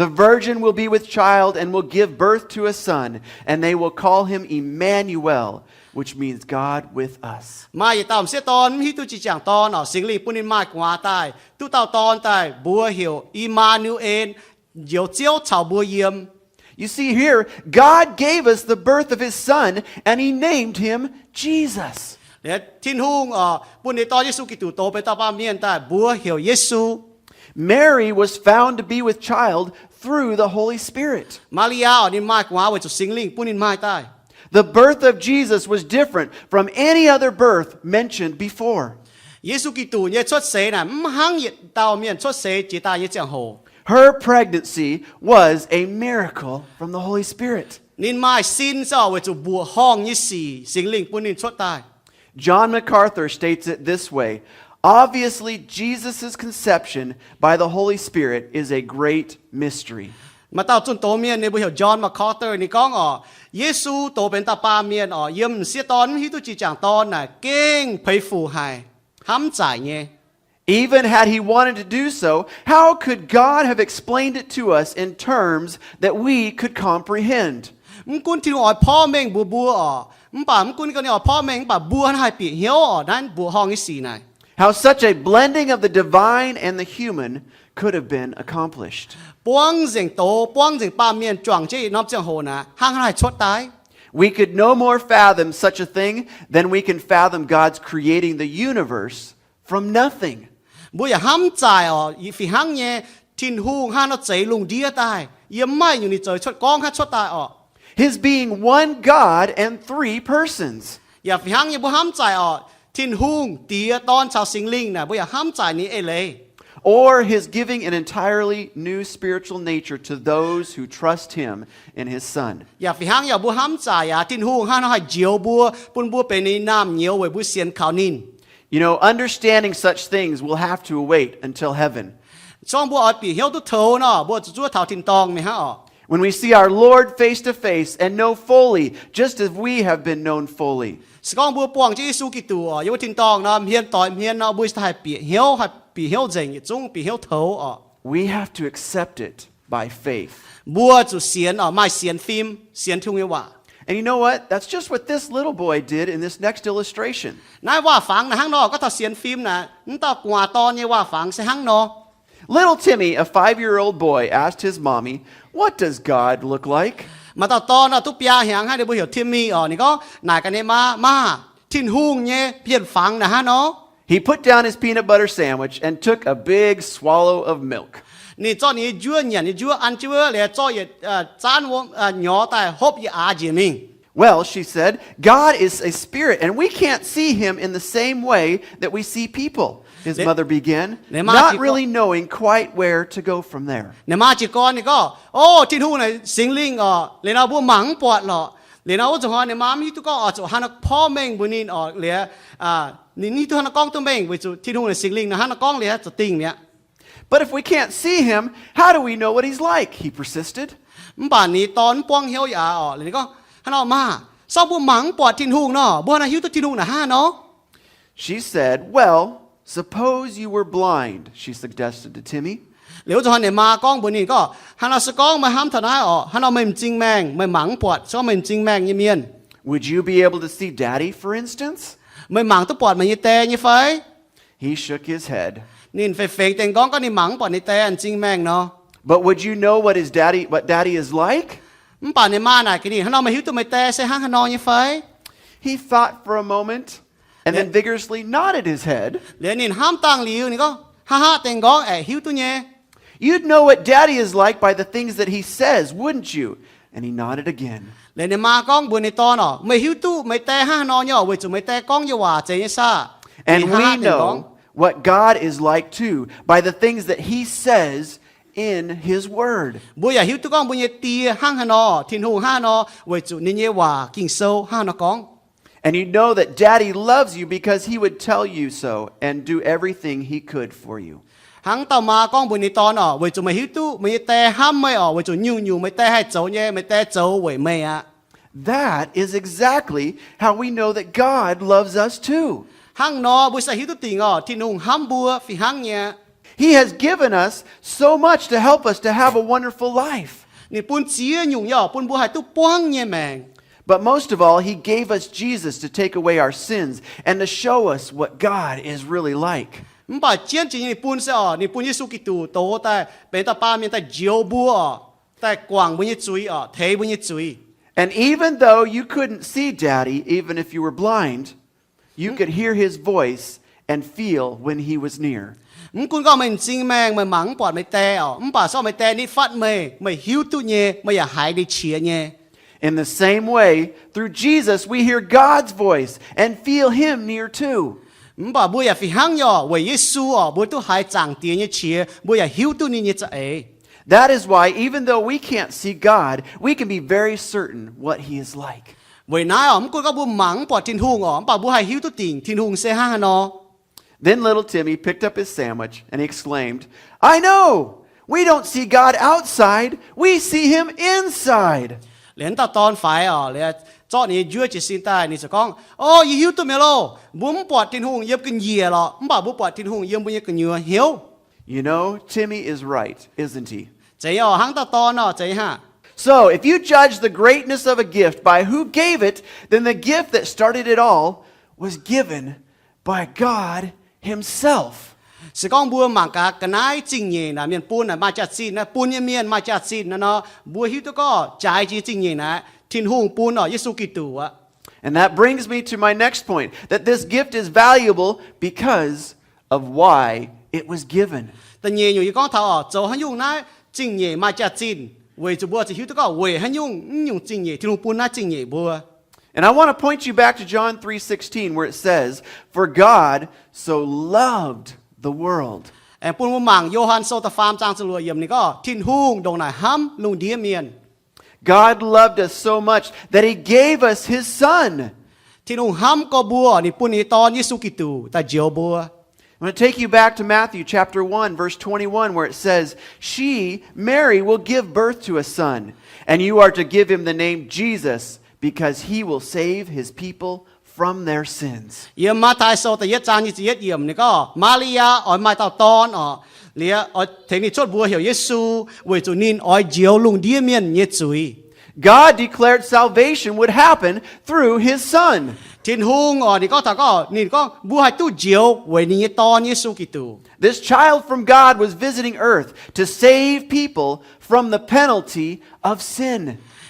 [SPEAKER 7] The virgin will be with child and will give birth to a son, and they will call him Emmanuel, which means God with us.
[SPEAKER 1] มาอย่าตามเสียตอนที่ตุจิจังตอนสิงลีปุนินมากกว่าตายตู้เต้าตอนตายบัวเหี่ยวอิมานูเอนเจียวเจียวชาวบัวเยี่ยม
[SPEAKER 7] You see here, God gave us the birth of his son, and he named him Jesus.
[SPEAKER 1] เนี่ยทินหงปุนิตอนเยซูกิตูโตเป็นตาปาเมียนตายบัวเหี่ยวเยซู
[SPEAKER 7] Mary was found to be with child through the Holy Spirit.
[SPEAKER 1] มาริยานี่มากกว่าเวจุสิงลิงปุนินไม่ตาย
[SPEAKER 7] The birth of Jesus was different from any other birth mentioned before.
[SPEAKER 1] เยซูกิตูเนี่ยชดเสน่ะหังเยตาวเมียนชดเสจิตาเยจังโห
[SPEAKER 7] Her pregnancy was a miracle from the Holy Spirit.
[SPEAKER 1] นินไม่สินเจ้าเวจุบัวห้องยี่สี่สิงลิงปุนินชดตาย
[SPEAKER 7] John MacArthur states it this way. Obviously, Jesus' conception by the Holy Spirit is a great mystery.
[SPEAKER 1] มาเต้าจุนโตเมียนในบุเหี่ยวจอห์นมาคอเตอร์นี่ก้องเยซูโตเป็นตาปาเมียนเยี่ยมเสียตอนที่ตุจิจังตอนน่ะเก่งไปฟูให้ห้ำจ่ายเนี่ย
[SPEAKER 7] Even had he wanted to do so, how could God have explained it to us in terms that we could comprehend?
[SPEAKER 1] มึงกุนที่อ่อยพ่อเม่งบัวป่ามึงกุนก็เนี่ยพ่อเม่งป่าบัวให้ปีเหี่ยวนั่นบัวห้องยี่สี่นาย
[SPEAKER 7] How such a blending of the divine and the human could have been accomplished.
[SPEAKER 1] ป้วงเสียงโตป้วงเสียงปาเมียนจ่วงเจ้น้ำเจียงโหนะห้างให้ชดตาย
[SPEAKER 7] We could no more fathom such a thing than we can fathom God's creating the universe from nothing.
[SPEAKER 1] บัวอย่าห้ำจ่ายอีฝีห้างเนี่ยทินหูห้างเราใจลุงเดียตายเยี่ยมไม่อยู่ในใจชดก้องให้ชดตาย
[SPEAKER 7] His being one God and three persons.
[SPEAKER 1] อย่าฝีห้างเนี่ยบัวห้ำจ่ายทินหูเตียตอนชาวสิงลิงนะบัวอย่าห้ำจ่ายนี้เลย
[SPEAKER 7] Or his giving an entirely new spiritual nature to those who trust him in his son.
[SPEAKER 1] อย่าฝีห้างอย่าบัวห้ำจ่ายทินหูห้างเราให้เจียวบัวปุ่นบัวเป็นในน้ำเหนียวไว้บัวเสียนขาวนิน
[SPEAKER 7] You know, understanding such things will have to wait until heaven.
[SPEAKER 1] ช่องบัวเอาปีเหี่ยวตุเทาเนาะบัวจะจั่วเทาทินตองไหมฮะ
[SPEAKER 7] When we see our Lord face to face and know fully, just as we have been known fully.
[SPEAKER 1] สกองบัวปวงที่สู้กี่ตัวอยู่ทินตองเนาะเฮียนต่อยเฮียนเนาะบัวจะให้ปีเหี่ยวให้ปีเหี่ยวเจงจุงปีเหี่ยวเทาอ่ะ
[SPEAKER 7] We have to accept it by faith.
[SPEAKER 1] บัวจะเสียนไม่เสียนฟิล์มเสียนทุ่งเยว่า
[SPEAKER 7] And you know what? That's just what this little boy did in this next illustration.
[SPEAKER 1] นายว่าฝังนะห้างนอกก็ถ้าเสียนฟิล์มนะนั่นต่อกว่าตอนเนี่ยว่าฝังใส่ห้างนอก
[SPEAKER 7] Little Timmy, a 5-year-old boy, asked his mommy, "What does God look like?"
[SPEAKER 1] มาต่อตอนนะทุกปีอาหางให้เด็กบุญเหี่ยวทิมมีอ๋อนี่ก็นายกันเนี่ยมาทิ้นหุ่งเนี่ยเพี้ยนฝังนะฮะเนาะ
[SPEAKER 7] He put down his peanut butter sandwich and took a big swallow of milk.
[SPEAKER 1] นี่จ้อนี่ยั่วเนี่ยนี่ยั่วอันยั่วเลยจ้ออย่าจานวงหยอแต่ฮบอย่าอาเจียมิง
[SPEAKER 7] Well, she said, God is a spirit, and we can't see him in the same way that we see people. His mother began, not really knowing quite where to go from there.
[SPEAKER 1] เนี่ยมาจีกรนี่ก็โอ้ทิ้นหุ่งเนี่ยสิงลิงอ๋อเลยนะบัวหมังปวดหรอเลยนะว่าจังหวะเนี่ยมามีตุก็อ๋อจังหันพ่อเม่งบุญนินอ๋อเลยนี่ตัวหันกล้องตัวเม่งไปจุทิ้นหุ่งเนี่ยสิงลิงนะหันกล้องเลยจะติ่งเนี่ย
[SPEAKER 7] But if we can't see him, how do we know what he's like? He persisted.
[SPEAKER 1] ป่านนี้ตอนป้วงเหี่ยวยาอ๋อเลยก็ฮันเอามาซอบัวหมังปวดทิ้นหุ่งเนาะบัวน่ะหิวตัวทิ้นหุ่งน่ะฮะเนาะ
[SPEAKER 7] She said, "Well, suppose you were blind," she suggested to Timmy.
[SPEAKER 1] เหลียวจะหันเนี่ยมากล้องบุญนินก็ฮันเอาสกล้องมาห้ามทนายอ๋อฮันเอาไม่จริงแมงไม่หมังปวดชอบไม่จริงแมงยี่เมียน
[SPEAKER 7] Would you be able to see Daddy, for instance?
[SPEAKER 1] ไม่หมังตัวปวดไม่ยี่แต่ยี่ไฟ
[SPEAKER 7] He shook his head.
[SPEAKER 1] นี่เฟกๆแต่งกล้องก็นี่หมังปวดนี่แต่จริงแมงเนาะ
[SPEAKER 7] But would you know what Daddy is like?
[SPEAKER 1] ป่านในมาไหนกันนี่ฮันเอาไม่หิวตัวไม่แต่ใส่ห้างฮันนอนยี่ไฟ
[SPEAKER 7] He thought for a moment and then vigorously nodded his head.
[SPEAKER 1] เหลียวนี่ห้ามตั้งหลิวนี่ก็ฮ่าแต่งกล้องหิวตัวเนี่ย
[SPEAKER 7] You'd know what Daddy is like by the things that he says, wouldn't you? And he nodded again.
[SPEAKER 1] เลยเนี่ยมากล้องบุญในตอนอ๋อไม่หิวตู้ไม่แต่ห้างนอนเนี่ยเว้ยจุไม่แต่กล้องยี่ว่าใจยี่ซ่า
[SPEAKER 7] And we know what God is like too by the things that he says in his word.
[SPEAKER 1] บุญอย่าหิวตู้กล้องบุญอย่าตีห้างฮันนอทิ้นหูห้างนอเว้ยจุนี่ยี่ว่ากิ่งโซ่ห้างนอกล้อง
[SPEAKER 7] And you know that Daddy loves you because he would tell you so and do everything he could for you.
[SPEAKER 1] หังต่อมากล้องบุญในตอนอ๋อเว้ยจุไม่หิวตู้ไม่แต่ห้ามไม่อ๋อเว้ยจุนิ่วไม่แต่ให้โจเนี่ยไม่แต่โจเว้ยไม่อะ
[SPEAKER 7] That is exactly how we know that God loves us too.
[SPEAKER 1] ห้างนอบุญใส่หิวตู้ติงอ๋อทิ้นหูห้ามบัวฝีห้างเนี่ย
[SPEAKER 7] He has given us so much to help us to have a wonderful life.
[SPEAKER 1] นี่ปุ่นเจียหยุ่งย่อปุ่นบัวให้ตู้ป้วงเนี่ยแมง
[SPEAKER 7] But most of all, he gave us Jesus to take away our sins and to show us what God is really like.
[SPEAKER 1] มันป่าเจียนจริงนี่ปุ่นเสียอ๋อนี่ปุ่นเยซูกิตูโตแต่เป็นตาป้ามีแต่เจียวบัวแต่กวางบุญยี่จุยอ๋อเทบุญยี่จุย
[SPEAKER 7] And even though you couldn't see Daddy, even if you were blind, you could hear his voice and feel when he was near.
[SPEAKER 1] มันคุณก็ไม่จริงแมงไม่หมังปอดไม่แต่อ๋อมันป่าซ่อไม่แต่นี่ฟัดไม่หิวตู้เนี่ยไม่อยากหายได้เฉียเนี่ย
[SPEAKER 7] In the same way, through Jesus, we hear God's voice and feel him near too.
[SPEAKER 1] มันป่าบัวอยากฝีห้างย่อเวยเยซูอ๋อบัวตู้หายจางเตียเนี่ยเฉียบัวอยากหิวตู้นี่เนี่ยจะ
[SPEAKER 7] That is why, even though we can't see God, we can be very certain what he is like.
[SPEAKER 1] เวยนายอ๋อมันคุณก็บัวหมังปอดทิ้นหุงอ๋อมันป่าบัวให้หิวตู้ติ่งทิ้นหุงเสียห้างนอ
[SPEAKER 7] Then little Timmy picked up his sandwich and he exclaimed, "I know! We don't see God outside, we see him inside."
[SPEAKER 1] เหรียญตอนฝ่ายอ๋อเลยเจ้านี่ยั่วจิตสินใต้นี่จะก้องโอ้ยหิวตัวเมโลบุ้มปอดทิ้นหุงเย็บกันเยี่ยหรอมันป่าบัวปอดทิ้นหุงเยี่ยมบุญยังกันเยื่อหิว
[SPEAKER 7] You know, Timmy is right, isn't he?
[SPEAKER 1] ใจอ๋อหังตอนอ๋อใจฮะ
[SPEAKER 7] So, if you judge the greatness of a gift by who gave it, then the gift that started it all was given by God himself.
[SPEAKER 1] สกองบัวหมากากนายจริงเย่นะเมียนปูนนะมาจากจีนนะปูนเมียนมาจากจีนนะเนาะบัวหิวตัวก็ใจจริงเย่นะทิ้นหุงปูนอ๋อเยซูกิตูอะ
[SPEAKER 7] And that brings me to my next point, that this gift is valuable because of why it was given.
[SPEAKER 1] แต่เย่อยู่ยี่ก้องเท้าอ๋อโจหันยุ่งนะจริงเย่มาจากจีนเวยจะบัวจะหิวตัวก็เวยหันยุ่งจริงเย่ทิ้นหุงปูนนะจริงเย่บัว
[SPEAKER 7] And I want to point you back to John 3:16 where it says, "For God so loved the world."
[SPEAKER 1] แอนปูนหมังโยฮันโซตฟามจางสลัวเยี่ยมนี่ก็ทิ้นหุงดงไหนห้ำลุงเดียเมียน
[SPEAKER 7] God loved us so much that he gave us his son.
[SPEAKER 1] ทิ้นหุงห้ำก็บัวนี่ปูนนี่ตอนเยซูกิตูแต่เจียวบัว
[SPEAKER 7] I'm going to take you back to Matthew chapter 1, verse 21, where it says, She, Mary, will give birth to a son, and you are to give him the name Jesus, because he will save his people from their sins.
[SPEAKER 1] Yiem ma tai so ta yết trang như yết yiem ni có Maria ở mai tao ton ở lia ở thế ni chốt bùa hiểu Yesu với chủ nín ở diều lùng địa miền nhiệt suy.
[SPEAKER 7] God declared salvation would happen through his son.
[SPEAKER 1] Tin-Hungh ở ni có nín có bùa hai tu diều với ni nhiệt ton Yesu Kitô.
[SPEAKER 7] This child from God was visiting earth to save people from the penalty of sin.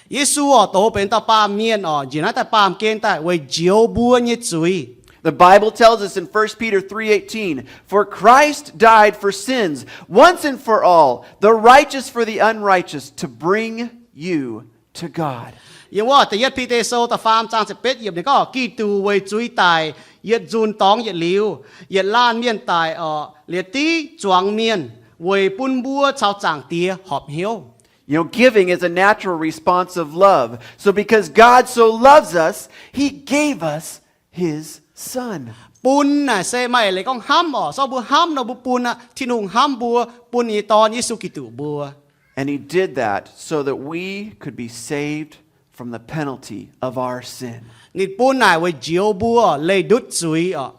[SPEAKER 1] Yesu ở tổ bên ta pa miền ở chỉ nói ta pa kên ta với diều bùa nhiệt suy.
[SPEAKER 7] The Bible tells us in 1 Peter 3:18, For Christ died for sins once and for all, the righteous for the unrighteous, to bring you to God.
[SPEAKER 1] Nhưng mà ta yết Peter so ta phàm trang sẽ biết yếm ni có Kitô với chui tài yết dun tong yết liu yết lan miền tài ở liệt tí choang miền với bún bùa chao trang tia họp hiếu.
[SPEAKER 7] You know, giving is a natural response of love. So because God so loves us, he gave us his son.
[SPEAKER 1] Bún này xe mày lấy con ham ở sau bùa ham nó bùa bún à Tin-Hungh ham bùa bún y to Yesu Kitô bùa.
[SPEAKER 7] And he did that so that we could be saved from the penalty of our sin.
[SPEAKER 1] Nít bún này với diều bùa lấy đút suy ở.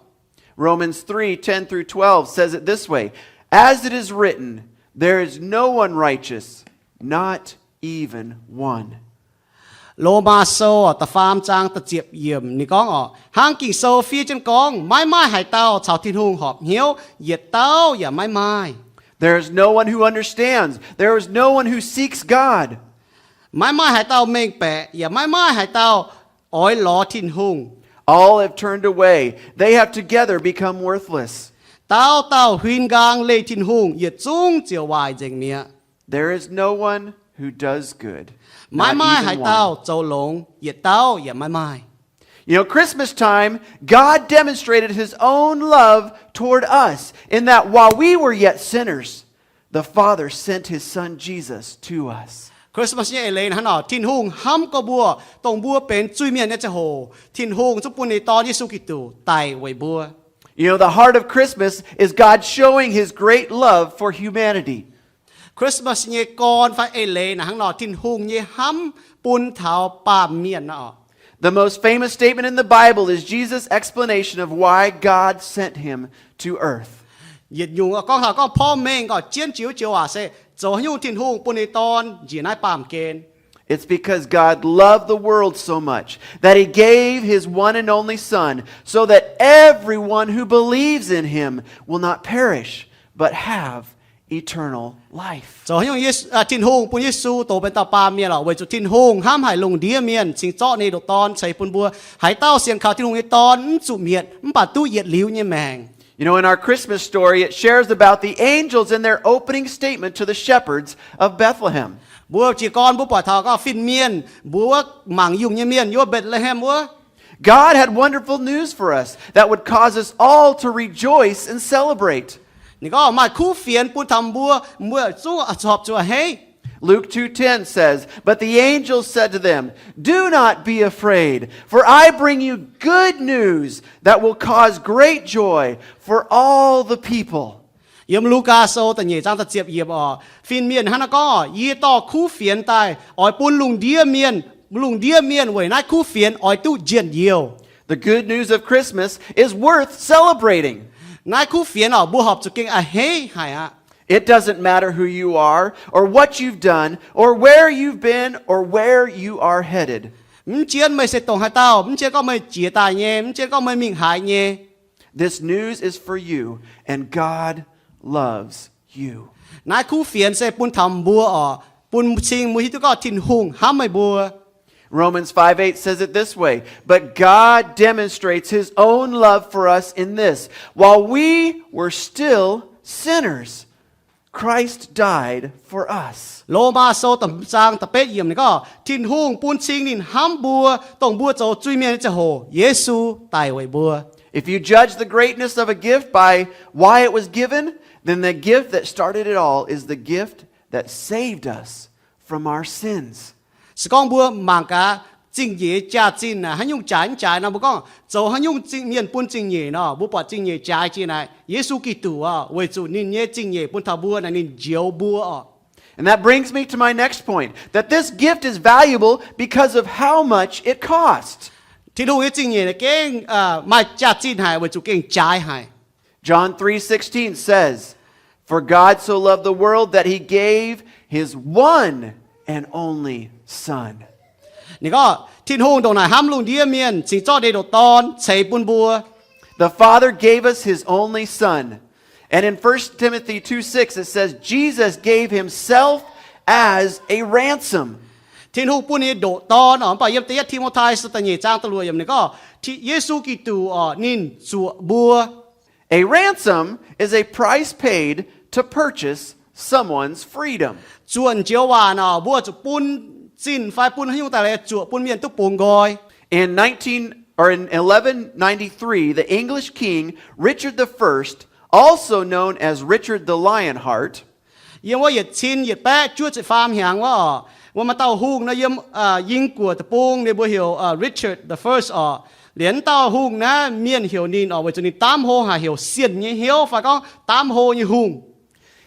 [SPEAKER 7] Romans 3:10 through 12 says it this way, As it is written, there is no one righteous, not even one.
[SPEAKER 1] Lô ma sô ở ta phàm trang ta diệp yểm ni con ở hang Ging-Sou phía trên con mai hải tao chào Tin-Hungh họp hiếu yết tao ya mai.
[SPEAKER 7] There is no one who understands. There is no one who seeks God.
[SPEAKER 1] Mai hải tao mênh bẹ ya mai hải tao oi ló Tin-Hungh.
[SPEAKER 7] All have turned away. They have together become worthless.
[SPEAKER 1] Tao huyên gang lê Tin-Hungh yết chung chiều hoài dành mía.
[SPEAKER 7] There is no one who does good.
[SPEAKER 1] Mai
[SPEAKER 7] Not
[SPEAKER 1] hải
[SPEAKER 7] even
[SPEAKER 1] tao
[SPEAKER 7] one.
[SPEAKER 1] châu lông yết tao ya mai.
[SPEAKER 7] You know, Christmas time, God demonstrated his own love toward us in that while we were yet sinners, the Father sent his son Jesus to us.
[SPEAKER 1] Christmas như lên hắn ở Tin-Hungh ham có bùa tông bùa bên chui miền nhất hồ Tin-Hungh giúp bùn y to Yesu Kitô tài với bùa.
[SPEAKER 7] You know, the heart of Christmas is God showing his great love for humanity.
[SPEAKER 1] Christmas như con phải lên hắn ở Tin-Hungh như ham bùn thảo pa miền nọ.
[SPEAKER 7] The most famous statement in the Bible is Jesus' explanation of why God sent him to earth.
[SPEAKER 1] Yết dùng con thảo conพ่อ mình có chiến chiếu à sẽ cho nhung Tin-Hungh bùn y ton chỉ nói pa kên.
[SPEAKER 7] It's because God loved the world so much that he gave his one and only son so that everyone who believes in him will not perish but have eternal life.
[SPEAKER 1] Cho nhung Tin-Hungh bùn Yesu tổ bên ta pa miền là với cho Tin-Hungh ham hải lùng địa miền xin cho này được ton xây bùn bùa hải tao xiên khảo Tin-Hungh y ton chủ miền bà tu yết liu như mèng.
[SPEAKER 7] You know, in our Christmas story, it shares about the angels in their opening statement to the shepherds of Bethlehem.
[SPEAKER 1] Bùa chỉ con bùa bỏ thảo có phim miền bùa mảng dùng như miền vô Bethlehem bùa.
[SPEAKER 7] God had wonderful news for us that would cause us all to rejoice and celebrate.
[SPEAKER 1] Nì có mà khu phiền bùa thầm bùa chú chọp chùa hey.
[SPEAKER 7] Luke 2:10 says, But the angels said to them, Do not be afraid, for I bring you good news that will cause great joy for all the people.
[SPEAKER 1] Yếm Luca sâu ta nhảy trang ta diệp yếm ở phiên miền hắn có yi to khu phiền tai ở bùn lùng đĩa miền với nát khu phiền ở tu diện nhiều.
[SPEAKER 7] The good news of Christmas is worth celebrating.
[SPEAKER 1] Nát khu phiền ở bùa họp cho kinh hey hay à.
[SPEAKER 7] It doesn't matter who you are, or what you've done, or where you've been, or where you are headed.
[SPEAKER 1] Chiến mày sẽ tổng hai tao, chiến có mày chia tài nhé, chiến có mày mình hại nhé.
[SPEAKER 7] This news is for you, and God loves you.
[SPEAKER 1] Nát khu phiền sẽ bùn thầm bùa ở bùn sinh mùi hít có Tin-Hungh ham mày bùa.
[SPEAKER 7] Romans 5:8 says it this way, But God demonstrates his own love for us in this, while we were still sinners, Christ died for us.
[SPEAKER 1] Lô ma sâu tầm trang tập bết yểm này có Tin-Hungh bùn sinh nín ham bùa tổng bùa cho chui miền cho hồ Yesu tài với bùa.
[SPEAKER 7] If you judge the greatness of a gift by why it was given, then the gift that started it all is the gift that saved us from our sins.
[SPEAKER 1] Sự con bùa mang cả chính nhị cha chính là hắn dùng trái nào bố con dầu hắn dùng chính miền bún chính nhị nó bố bỏ chính nhị trái chỉ này Yesu Kitô à với chủ nín nhẹ chính nhị bún thảo bùa này nín diều bùa.
[SPEAKER 7] And that brings me to my next point, that this gift is valuable because of how much it cost.
[SPEAKER 1] Thì đúng cái chính nhị này cái mà cha chính hay với chủ cái trái hay.
[SPEAKER 7] John 3:16 says, "For God so loved the world that he gave his one and only Son."
[SPEAKER 1] นี่ก็Tin-Hungh ตรงไหนห้ามลุงเดียเมียนสิงจ้อเดดตอนใช้ปุนบัว
[SPEAKER 7] The Father gave us his only Son. And in 1 Timothy 2:6 it says, Jesus gave himself as a ransom.
[SPEAKER 1] Tin-Hungh ปุนนี่โดตอนอ๋อป่ะเยี่ยมเตียทิโมธีสตัญญจ้างตะลวยอย่างนี้ก็ที่เยซูกิตูอ๋อนินจัวบัว
[SPEAKER 7] A ransom is a price paid to purchase someone's freedom.
[SPEAKER 1] จวนเจียววานอ๋อบัวจุปุนจินไฟปุนให้ยุ่งแต่ละจัวปุนเมียนตุกปงกอย
[SPEAKER 7] In 1193, the English king Richard I, also known as Richard the Lionheart,
[SPEAKER 1] เยี่ยมว่าเหยียดชินเหยียดแปะชั่วจะฟาร์มหางว่าว่ามาเต้าหุงนะเยี่ยมยิงกัวตะปุงในบัวเหี่ยวRichard the First อ๋อเหรียญเต้าหุงนะเมียนเหี่ยวนินอ๋อไว้จนนี่ตามโฮหาเหี่ยวเสียนเนี่ยเหี่ยวฝ่ายก็ตามโฮยี่หุง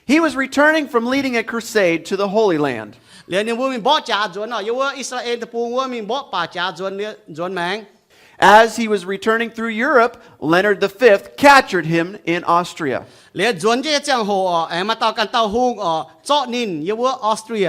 [SPEAKER 7] he was returning from leading a crusade to the Holy Land.
[SPEAKER 1] เหรียญเนี่ยว่ามีบ่อจ่าจวนอ๋อเยี่ยมว่าอิสราเอลตะปุงว่ามีบ่อป่าจ่าจวนเนี่ยจวนแมง
[SPEAKER 7] As he was returning through Europe, Leonard V captured him in Austria.
[SPEAKER 1] เหรียญจวนเจ้าเจียงโฮอ๋อแอมาเต้ากันเต้าหุงอ๋อเจาะนินเยี่ยมว่าออสเตรีย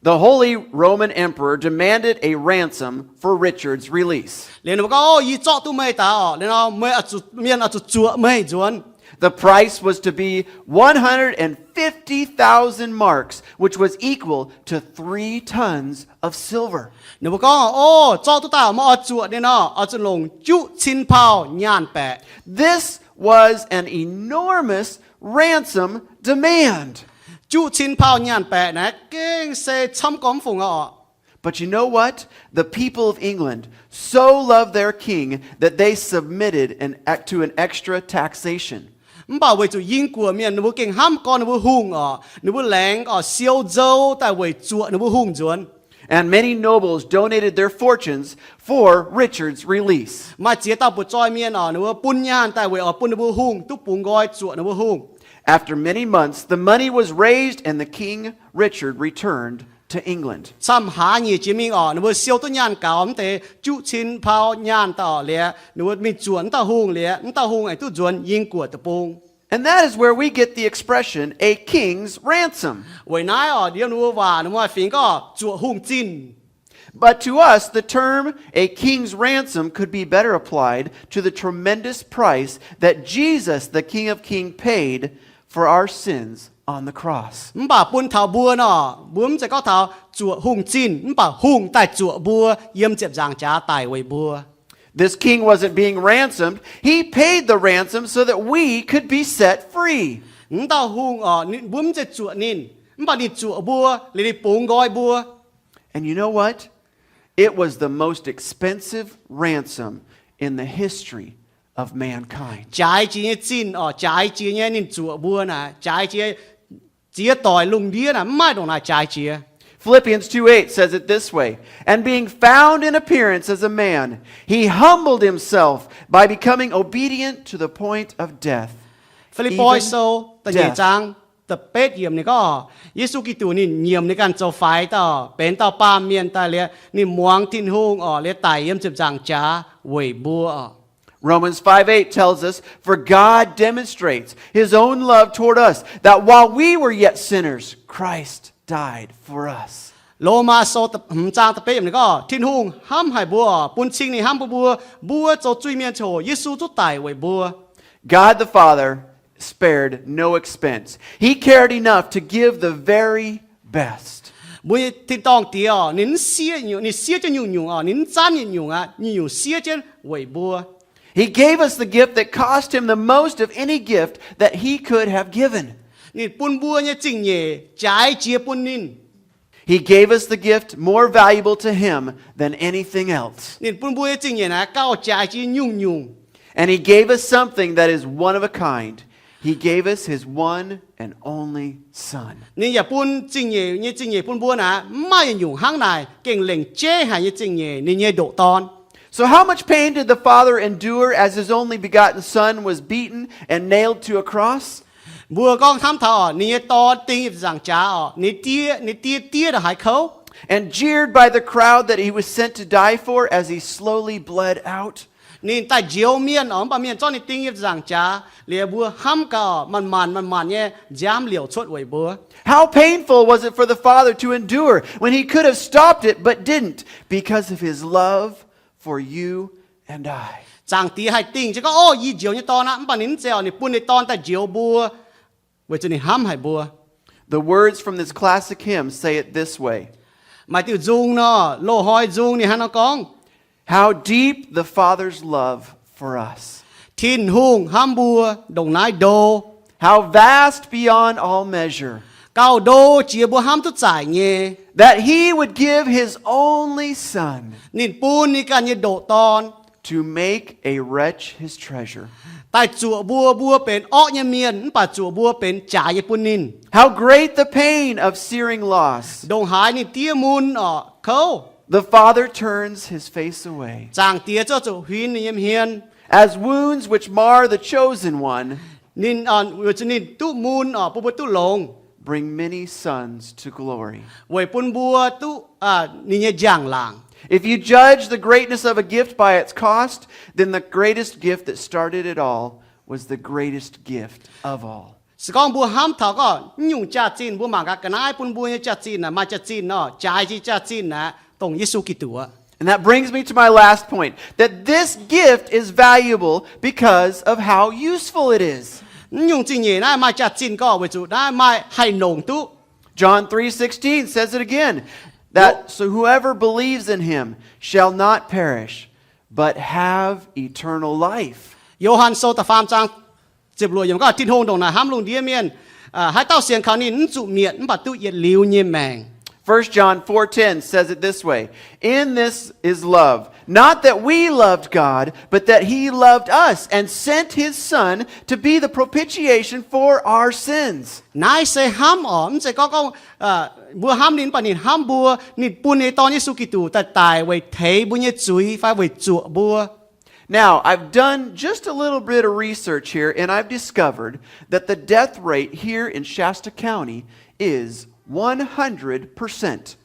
[SPEAKER 7] The Holy Roman Emperor demanded a ransom for Richard's release.
[SPEAKER 1] เหรียญบอกว่าโอ้ยเจาะตู้ไม่ตาอ๋อเหรียญเอาไม่เอาจุเมียนเอาจุจั่วไม่จวน
[SPEAKER 7] The price was to be 150,000 marks, which was equal to 3 tons of silver.
[SPEAKER 1] เนี่ยบอกว่าโอ้เจาะตู้ตามาเอาจั่วเนี่ยเนาะเอาจุลงจุชินเผาย่านแปะ
[SPEAKER 7] This was an enormous ransom demand.
[SPEAKER 1] จุชินเผาย่านแปะนะเก่งเซช้ำก้มฝงอ๋อ
[SPEAKER 7] But you know what? The people of England so loved their king that they submitted to an extra taxation.
[SPEAKER 1] มันบอกว่าจะยิงกัวเมียนนึกว่าเก่งห้ามก้อนนึกว่าหุ่งอ๋อนึกว่าแหลงอ๋อเซียวเจ้าแต่ว่าจั่วนึกว่าหุ่งจวน
[SPEAKER 7] And many nobles donated their fortunes for Richard's release.
[SPEAKER 1] มาเจียตาปุจอยเมียนอ๋อนึกว่าปุญญานแต่ว่าอ๋อปุญนึกว่าหุ่งตุ๊ปุงกอยจั่วนึกว่าหุ่ง
[SPEAKER 7] After many months, the money was raised and the King Richard returned to England.
[SPEAKER 1] ซ้ำหาหยี่จิมิงอ๋อนึกว่าเซียวตัวยานเก่าแต่จุชินเผาย่านต่อเลยนึกว่ามีจวนต่อหุ่งเลยต่อหุ่งไอ้ตู้จวนยิงกัวตะปุง
[SPEAKER 7] And that is where we get the expression, a king's ransom.
[SPEAKER 1] ไว้นายอ๋อเดี๋ยวนึกว่านึกว่าฟิงก็จั่วหุ่งจิน
[SPEAKER 7] But to us, the term a king's ransom could be better applied to the tremendous price that Jesus, the King of Kings, paid for our sins on the cross.
[SPEAKER 1] มันป่าปุนเท้าบัวเนาะบัวมันจะก็เท้าจั่วหุ่งจินมันป่าหุ่งแต่จั่วบัวเยี่ยมเจ็บจางจ้าตายไว้บัว
[SPEAKER 7] This king wasn't being ransomed. He paid the ransom so that we could be set free.
[SPEAKER 1] มันเท้าหุ่งอ๋อบัวมันจะจั่วนินมันป่านี่จั่วบัวเลยปุงกอยบัว
[SPEAKER 7] And you know what? It was the most expensive ransom in the history of mankind.
[SPEAKER 1] จ่ายจีเนี่ยจินอ๋อจ่ายจีเนี่ยนี่จั่วบัวนะจ่ายจีเจียต่อยลุงเดียนะไม่ตรงไหนจ่ายจี
[SPEAKER 7] Philippians 2:8 says it this way, and being found in appearance as a man, he humbled himself by becoming obedient to the point of death.
[SPEAKER 1] ฟิลิปปอยโซแต่เหยียจางแต่เป็ดเยี่ยมนี่ก็เยซูกิตูนี่เยี่ยมในการเจ้าไฟต่อเป็นต่อปาเมียนตาเลียนี่มวงทินฮงอ๋อเลียไตเยี่ยมเจ็บจางจ้าเวยบัว
[SPEAKER 7] Romans 5:8 tells us, for God demonstrates his own love toward us, that while we were yet sinners, Christ died for us.
[SPEAKER 1] โลมาโซตจางตะเป็ดนี่ก็ทินฮงห้ามหายบัวปุนชิงนี่ห้ามบัวบัวโจจุยเมียนโชเยซูจุไตเวยบัว
[SPEAKER 7] God the Father spared no expense. He cared enough to give the very best.
[SPEAKER 1] บุยที่ต้องเตียวนินเสียอยู่นี่เสียจะอยู่อ่ะนินจานอยู่อ่ะนี่อยู่เสียจะเวยบัว
[SPEAKER 7] He gave us the gift that cost him the most of any gift that he could have given.
[SPEAKER 1] นี่ปุนบัวเนี่ยจริงเย่จ่ายเจียปุนนิน
[SPEAKER 7] He gave us the gift more valuable to him than anything else.
[SPEAKER 1] นี่ปุนบัวจริงเย่นะก้าวจ่ายจียุ่ง
[SPEAKER 7] And he gave us something that is one of a kind. He gave us His one and only Son.
[SPEAKER 1] 你也本正嘢，你正嘢本本啊，唔係用行嚟，勁令遮係你正嘢，你嘢度當。
[SPEAKER 7] So how much pain did the Father endure as His only begotten Son was beaten and nailed to a cross?
[SPEAKER 1] บัวกองทำเท่านี่ตอนตีสังจ้านี่เตี้ยหายเขา
[SPEAKER 7] And jeered by the crowd that He was sent to die for as He slowly bled out?
[SPEAKER 1] นี่แต่เจียวเมียนปะเมียนจ้อนนี่ตีสังจ้าเหลียบัวห้ำก็มันเนี่ยย้ำเหลียวชดไว้บัว
[SPEAKER 7] How painful was it for the Father to endure when He could have stopped it but didn't because of His love for you and I?
[SPEAKER 1] จังตีให้ติงจะก็โอ้ยี่เจียวนี่ตอนนะปะนิ้นเจียวนี่ปุ่นในตอนแต่เจียวบัวเวจะนี่ห้ำให้บัว
[SPEAKER 7] The words from this classic hymn say it this way.
[SPEAKER 1] หมายถึงจุงเนาะโลหอยจุงนี่ฮะน้องกอง
[SPEAKER 7] How deep the Father's love for us.
[SPEAKER 1] ทินหุงห้ำบัวดงนายโด
[SPEAKER 7] How vast beyond all measure.
[SPEAKER 1] เก้าโดเจียบัวห้ำตุจ่ายเงี้ย
[SPEAKER 7] That He would give His only Son
[SPEAKER 1] นี่ปูนนี่การยี่โดตอน
[SPEAKER 7] to make a wretch His treasure.
[SPEAKER 1] แต่จั่วบัวเป็นอ้อเนี่ยเมียนป่าจั่วบัวเป็นจ่ายญี่ปุ่นนิน
[SPEAKER 7] How great the pain of searing loss.
[SPEAKER 1] ดงหายนี่เตี้ยมุนเขา
[SPEAKER 7] The Father turns His face away.
[SPEAKER 1] จางเตี้ยเจ้าจุหินนี่เฮียน
[SPEAKER 7] As wounds which mar the chosen one
[SPEAKER 1] นินวิจนินตุมุนปุบตุลง
[SPEAKER 7] bring many sons to glory.
[SPEAKER 1] ไว้ปุ่นบัวตุนี่เนี่ยจางหลัง
[SPEAKER 7] If you judge the greatness of a gift by its cost, then the greatest gift that started it all was the greatest gift of all.
[SPEAKER 1] สกองบัวห้ำเถาก็ยุ่งจ่าจีนบัวหมากกันนายปุ่นบัวเนี่ยจ่าจีนนะมาจ่าจีนเนาะจ่ายที่จ่าจีนนะตรงยิสุกิตัว
[SPEAKER 7] And that brings me to my last point, that this gift is valuable because of how useful it is.
[SPEAKER 1] ยุ่งจริงเนี่ยนะมาจ่าจีนก็ไว้จุได้มาให้หนงตุ
[SPEAKER 7] John 3:16 says it again, that so whoever believes in Him shall not perish, but have eternal life.
[SPEAKER 1] โยฮันโซตฟามจังเจ็บรวยอย่างก็ทิ้งหงตรงนะห้ามลงเดียเมียนให้เต้าเสียงเขานี่จุเมียนปัดตุเย็ดลิ้วเยี่ยมแมง
[SPEAKER 7] 1 John 4:10 says it this way, in this is love, not that we loved God, but that He loved us and sent His Son to be the propitiation for our sins.
[SPEAKER 1] นายเสห้ามอ๋อมเสก็บัวห้ามนินปะนินห้ามบัวนิดปุ่นในตอนยิสุกิตูแต่ตายไว้เทบุญเยจุยไฟไว้จั่วบัว
[SPEAKER 7] Now, I've done just a little bit of research here, and I've discovered that the death rate here in Shasta County is 100%.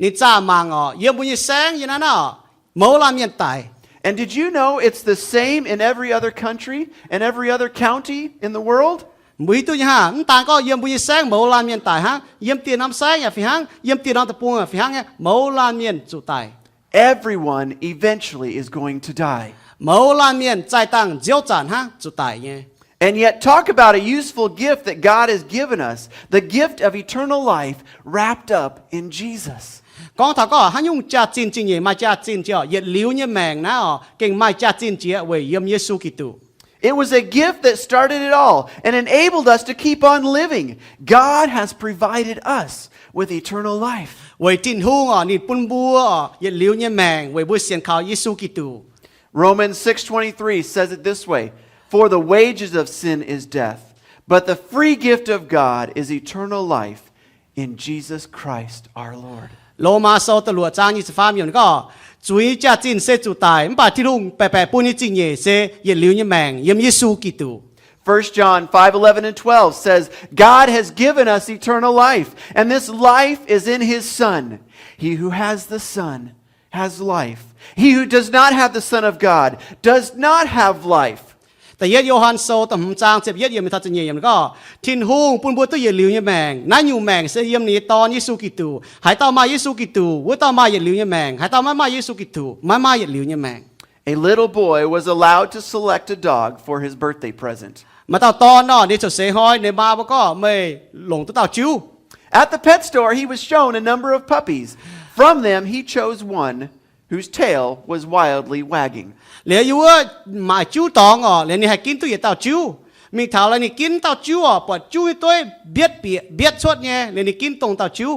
[SPEAKER 1] นี่จ้ามังอ๋อเยี่ยมบุญเยแสงอย่างนั้นอ๋อเมื่อลาเมียนตาย
[SPEAKER 7] And did you know it's the same in every other country and every other county in the world?
[SPEAKER 1] มุ้ยตัวอย่างต่างก็เยี่ยมบุญเยแสงเมื่อลาเมียนตายฮะเยี่ยมเตียนน้ำแสงอย่างฝีหังเยี่ยมเตียนน้ำตะปูอย่างฝีหังเนี่ยเมื่อลาเมียนจุตาย
[SPEAKER 7] Everyone eventually is going to die.
[SPEAKER 1] เมื่อลาเมียนใจตั้งเจียวจานฮะจุตายเนี่ย
[SPEAKER 7] And yet, talk about a useful gift that God has given us, the gift of eternal life wrapped up in Jesus.
[SPEAKER 1] กองทัพก็หันยุ่งจ่าจีนจริงๆมาจ่าจีนเจ้าเย็ดลิ้วเนี่ยแมงนะอ๋อเก่งไม่จ่าจีนเจ้าเว้ยเยี่ยมเยซูกิตู
[SPEAKER 7] It was a gift that started it all and enabled us to keep on living. God has provided us with eternal life.
[SPEAKER 1] เว้ยจินหุ่งอ๋อนี่ปุ่นบัวอ๋อเย็ดลิ้วเนี่ยแมงเว้ยบัวเสียงเขาเยซูกิตู
[SPEAKER 7] Romans 6:23 says it this way, for the wages of sin is death, but the free gift of God is eternal life in Jesus Christ our Lord.
[SPEAKER 1] โลมาโซตลัวจางยี่สิบฟ้ามีอยู่ก็จุยจ่าจีนเซจุตายมันป่าที่ลุงแปะปุ่นนี่จริงเย่เซเย็ดลิ้วเนี่ยแมงเยี่ยมเยซูกิตู
[SPEAKER 7] 1 John 5:11 and 12 says, God has given us eternal life, and this life is in His Son. He who has the Son has life. He who does not have the Son of God does not have life.
[SPEAKER 1] แต่เยโยฮันโซตำจางเจ็บเยเยี่ยมทัศน์เยี่ยมก็ทินฮงปุ่นบัวตัวเยี่ยลิ้วเนี่ยแมงนั่นอยู่แมงเสียเยี่ยมนี้ตอนเยซูกิตูหายต่อมาเยซูกิตูวัวต่อมาเยี่ยลิ้วเนี่ยแมงหายต่อมาเยซูกิตูมาเยี่ยลิ้วเนี่ยแมง
[SPEAKER 7] A little boy was allowed to select a dog for his birthday present.
[SPEAKER 1] มาต่อตอนเนาะนี่จะเสียหอยในบ้านก็ไม่หลงตัวเต่าจิ้ว
[SPEAKER 7] At the pet store, he was shown a number of puppies. From them, he chose one whose tail was wildly wagging.
[SPEAKER 1] เหลืออยู่ว่าหมายจิ้วตองอ๋อเหลือนี่ให้กินตัวเต่าจิ้วมีเท่าไรนี่กินเต่าจิ้วอ๋อปวดจิ้วตัวเบียดชดเนี่ยเหลือนี่กินตรงเต่าจิ้ว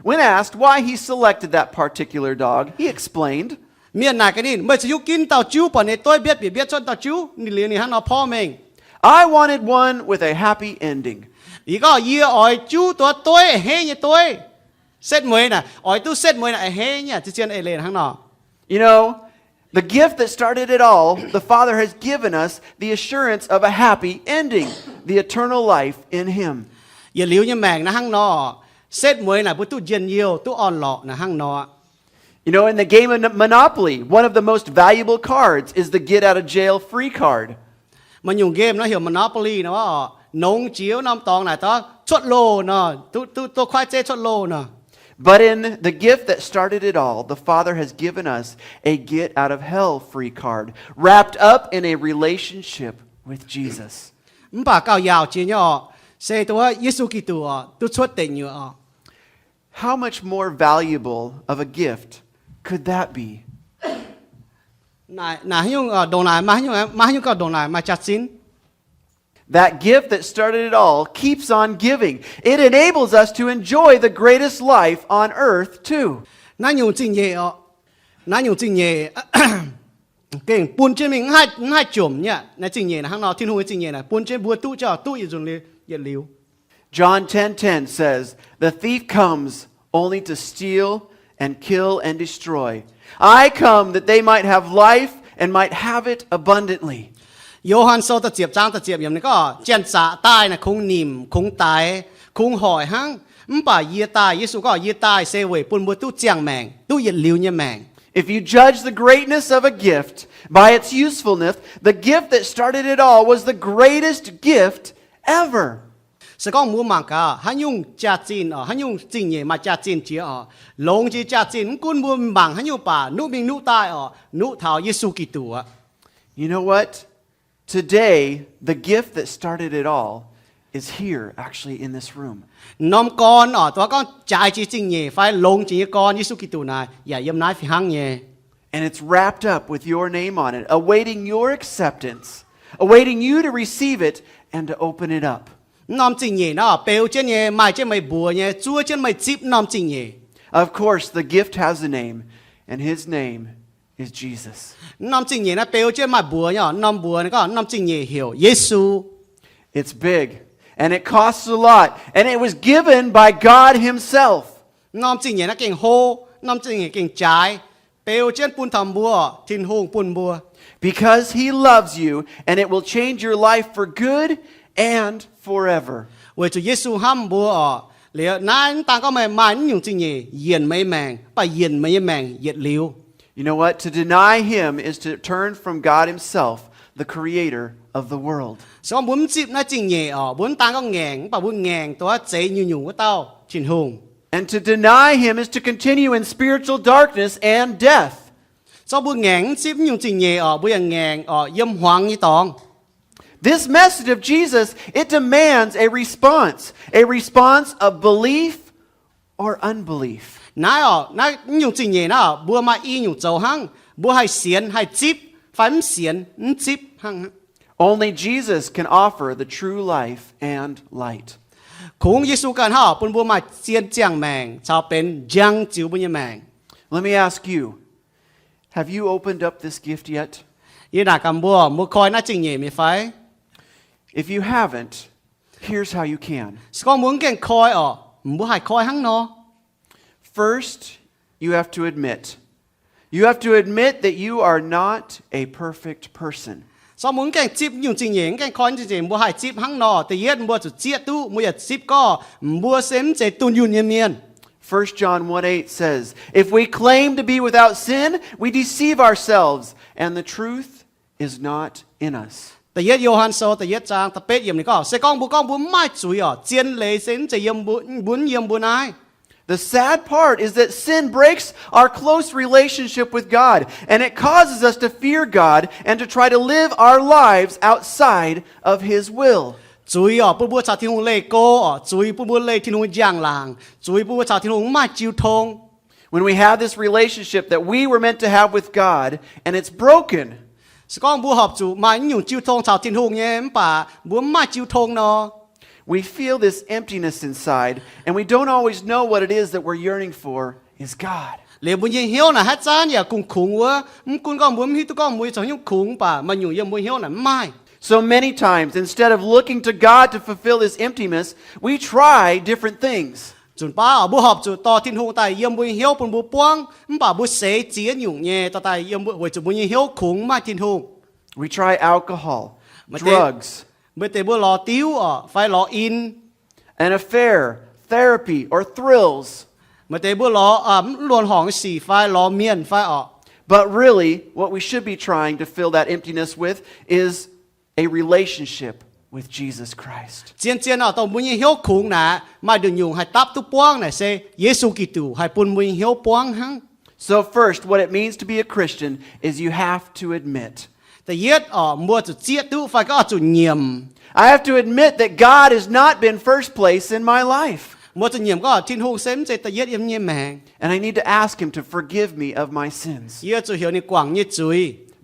[SPEAKER 7] When asked why he selected that particular dog, he explained,
[SPEAKER 1] เมียนหนักกันนี่เมื่อจะยุกินเต่าจิ้วปวดในตัวเบียดชดเต่าจิ้วนี่เหลือนี่ฮะเนาะพ่อเมง
[SPEAKER 7] I wanted one with a happy ending.
[SPEAKER 1] ý có ye ỏi chú tôi he như tôi xét mới nè ỏi tu xét mới nè he nhá chỉ trên lên hàng nọ.
[SPEAKER 7] You know, the gift that started it all, the Father has given us the assurance of a happy ending, the eternal life in Him.
[SPEAKER 1] Giờ liu như mèn nè hàng nọ xét mới nè bữa tu dân nhiều tu on lọ nè hàng nọ.
[SPEAKER 7] You know, in the game of Monopoly, one of the most valuable cards is the get out of jail free card.
[SPEAKER 1] Mà dùng game nó hiểu Monopoly nó nông chiếu năm tòng này to chốt lô nè tu khoai chế chốt lô nè.
[SPEAKER 7] But in the gift that started it all, the Father has given us a get out of hell free card, wrapped up in a relationship with Jesus.
[SPEAKER 1] Bà cao giàu chỉ nhỏ xe tu Yesu Kitô tu chốt tình nhiều.
[SPEAKER 7] How much more valuable of a gift could that be?
[SPEAKER 1] Nãy nhung đồng này mà nhung có đồng này mà chặt xin.
[SPEAKER 7] That gift that started it all keeps on giving. It enables us to enjoy the greatest life on earth too.
[SPEAKER 1] Nãy nhung chính nhẹ kinh buôn trên mình hai chủng nhá. Nãy chính nhẹ là hàng nào Tin-Hungh chính nhẹ là buôn trên bùa tu cho tu dùng liệt liu.
[SPEAKER 7] John 10:10 says, "The thief comes only to steal and kill and destroy. I come that they might have life and might have it abundantly."
[SPEAKER 1] Johann sau ta tiếp trang ta tiếp yếm này có chén xã tai là không nìm không tai không hỏi hăng bà yê tai Yesu có yê tai xe về buôn bùa tu chiang mèng tu yết liu như mèng.
[SPEAKER 7] If you judge the greatness of a gift by its usefulness, the gift that started it all was the greatest gift ever.
[SPEAKER 1] Sẽ có mua mảng cả hắn dùng cha chín hắn dùng chính nhẹ mà cha chín chia lông chỉ cha chín cún mua mảng hắn dùng bà nụ mình nụ tai nụ thảo Yesu Kitô.
[SPEAKER 7] You know what? Today, the gift that started it all is here, actually, in this room.
[SPEAKER 1] Nom con tôi con trái chỉ chính nhẹ phải lông chỉ con Yesu Kitô này yếm nái phi hăng nhẹ.
[SPEAKER 7] And it's wrapped up with your name on it, awaiting your acceptance, awaiting you to receive it and to open it up.
[SPEAKER 1] Nom chính nhẹ nó bèo trên nhẹ mai trên mày bùa nhẹ chúa trên mày chip nom chính nhẹ.
[SPEAKER 7] Of course, the gift has a name, and His name is Jesus.
[SPEAKER 1] Nom chính nhẹ nó bèo trên mày bùa nhá nom bùa nó có nom chính nhẹ hiểu Yesu.
[SPEAKER 7] It's big, and it costs a lot, and it was given by God Himself.
[SPEAKER 1] Nom chính nhẹ nó kinh hô nom chính nhẹ kinh trái bèo trên pun thầm bùa Tin-Hungh pun bùa.
[SPEAKER 7] Because He loves you, and it will change your life for good and forever.
[SPEAKER 1] Vì Chúa Giêsu ham bùa liệu nãy ta có mai những chuyện gì yiem mấy mèng bà yiem mấy mèng yết liu.
[SPEAKER 7] You know what? To deny Him is to turn from God Himself, the creator of the world.
[SPEAKER 1] Sao muốn chip nó chuyện gì muốn ta có ngẹn bà muốn ngẹn tôi chế như của tao Tin-Hungh.
[SPEAKER 7] And to deny Him is to continue in spiritual darkness and death.
[SPEAKER 1] Sao muốn ngẹn chip những chuyện gì muốn ngẹn yếm hoang như tòng.
[SPEAKER 7] This message of Jesus, it demands a response of belief or unbelief.
[SPEAKER 1] Nãy những chuyện gì nó bùa mà y những dấu hăng bùa hay xiên hay chip phải xiên chip hăng.
[SPEAKER 7] Only Jesus can offer the true life and light.
[SPEAKER 1] Khung Giêsu cần họ bùn bùa mà xiên chiang mèng chào bên giang chiếu bùn như mèng.
[SPEAKER 7] Let me ask you, have you opened up this gift yet?
[SPEAKER 1] Như là cầm bùa mua coi nó chuyện gì mới phải.
[SPEAKER 7] If you haven't, here's how you can.
[SPEAKER 1] Có muốn cái coi muốn hay coi hăng nó.
[SPEAKER 7] First, you have to admit. You have to admit that you are not a perfect person.
[SPEAKER 1] Sao muốn cái chip những chuyện gì cái coi chuyện gì muốn hay chip hăng nó thì yết muốn chụp chia tu muốn chip có muốn xem chế tu nhung như miền.
[SPEAKER 7] 1 John 1:8 says, "If we claim to be without sin, we deceive ourselves, and the truth is not in us."
[SPEAKER 1] Tại yết Johann sau tại yết trang tập bết yếm này có sẽ con muốn mai chuối chiến lấy xem chế yếm muốn ai.
[SPEAKER 7] The sad part is that sin breaks our close relationship with God, and it causes us to fear God and to try to live our lives outside of His will.
[SPEAKER 1] Chuối bữa chào Tin-Hungh lê cô chuối bữa lê Tin-Hungh giang làng chuối bữa chào Tin-Hungh mai chiêu thông.
[SPEAKER 7] When we have this relationship that we were meant to have with God, and it's broken,
[SPEAKER 1] con bùa họp chủ mai những chiêu thông chào Tin-Hungh nhé bà bữa mai chiêu thông nó.
[SPEAKER 7] we feel this emptiness inside, and we don't always know what it is that we're yearning for is God.
[SPEAKER 1] Liệu bữa nhiên hiếu là hết giá nhỉ cùng khủng quá, cùng con muốn hít con muốn cho những khủng bà mà nhiều yếm muốn hiếu là mai.
[SPEAKER 7] So many times, instead of looking to God to fulfill this emptiness, we try different things.
[SPEAKER 1] 准把不合就到天空带烟不晓不光，把不谁接用呢？到带烟不为就不晓空嘛天空。
[SPEAKER 7] We try alcohol,
[SPEAKER 1] But
[SPEAKER 7] drugs,
[SPEAKER 1] ไม่แต่บ่รอติ้วไฟรออิน
[SPEAKER 7] an affair, therapy, or thrills.
[SPEAKER 1] ไม่แต่บ่รอล้วนห้องสีไฟรอเมียนไฟออก
[SPEAKER 7] But really, what we should be trying to fill that emptiness with is a relationship with Jesus Christ.
[SPEAKER 1] เจียนเจียนต้องบุญเหี่ยวคุ้งนะมาดึงยุงให้ตับตุป้วงนะเซเยซูกิตูให้ปุ่นบุญเหี่ยวป้วงหัง
[SPEAKER 7] So first, what it means to be a Christian is you have to admit.
[SPEAKER 1] แต่เย็ดมัวจะเจียตุไฟก็จุเงียม
[SPEAKER 7] I have to admit that God has not been first place in my life.
[SPEAKER 1] มัวจะเงียมก็ทิ้นหูเซมเจแต่เย็ดเยี่ยมเงียมแมง
[SPEAKER 7] And I need to ask Him to forgive me of my sins.
[SPEAKER 1] เย็ดจะเหี่ยวในกว่างเย็ดจุย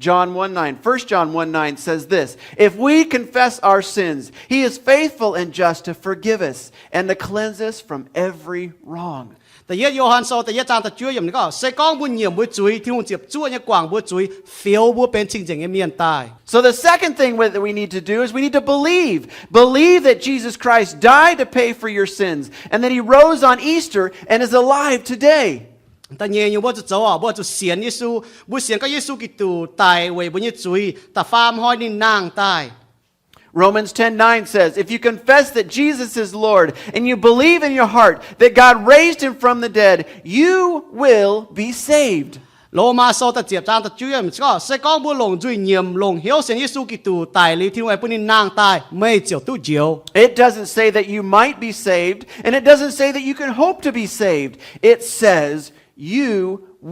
[SPEAKER 7] John 1:9, 1 John 1:9 says this, if we confess our sins, He is faithful and just to forgive us and to cleanse us from every wrong.
[SPEAKER 1] แต่เย็ดโยฮันโซแต่เย็ดจางแต่จุยอย่างนี้ก็เซก้องบุญเงียมบุญจุยทิ้นหูเจ็บจุยเนี่ยกว่างบุญจุยเฟียวบุญเป็นจริงจริงเมียนตาย
[SPEAKER 7] So the second thing that we need to do is we need to believe. Believe that Jesus Christ died to pay for your sins and that He rose on Easter and is alive today.
[SPEAKER 1] แต่เงียอยู่บ่จะเจ้าบ่จะเสียนเยซูบุเสียนก็เยซูกิตูตายไว้บุญจุยแต่ฟาร์มห้อยนี่นางตาย
[SPEAKER 7] Romans 10:9 says, if you confess that Jesus is Lord and you believe in your heart that God raised Him from the dead, you will be saved.
[SPEAKER 1] โลมาโซแต่เจียบจางแต่จุยมันก็เซก้องบุลงจุยเงียมลงเหี่ยวเสียนเยซูกิตูตายเลยที่ไว้ปุ่นนี่นางตายไม่เจียวตู้เจียว
[SPEAKER 7] It doesn't say that you might be saved, and it doesn't say that you can hope to be saved. It says you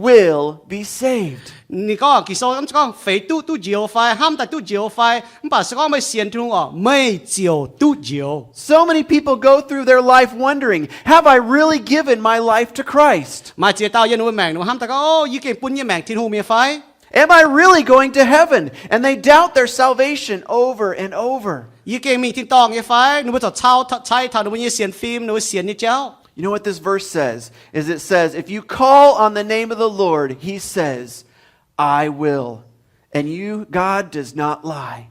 [SPEAKER 7] will be saved.
[SPEAKER 1] นี่ก็กิโซ咁講肥ตู้เจียวไฟห้ามแต่ตู้เจียวไฟมัน把สก้องไม่เสียนทุ่งอ๋อไม่เจียวตู้เจียว
[SPEAKER 7] So many people go through their life wondering, have I really given my life to Christ?
[SPEAKER 1] มาเจียเต้าเย็นวันแมงหนูห้ามแต่ก็โอ้ยี่เก่งปุ่นยี่แมงทิ้งหูเมียไฟ
[SPEAKER 7] Am I really going to heaven? And they doubt their salvation over and over.
[SPEAKER 1] ยี่เก่งมีทิ้งตองยี่ไฟหนูไปจอดเช่าใช้ทางหนูไปยี่เสียนฟิล์มหนูเสียนนี่เจ้า
[SPEAKER 7] You know what this verse says? Is it says, if you call on the name of the Lord, He says, I will. And you, God does not lie.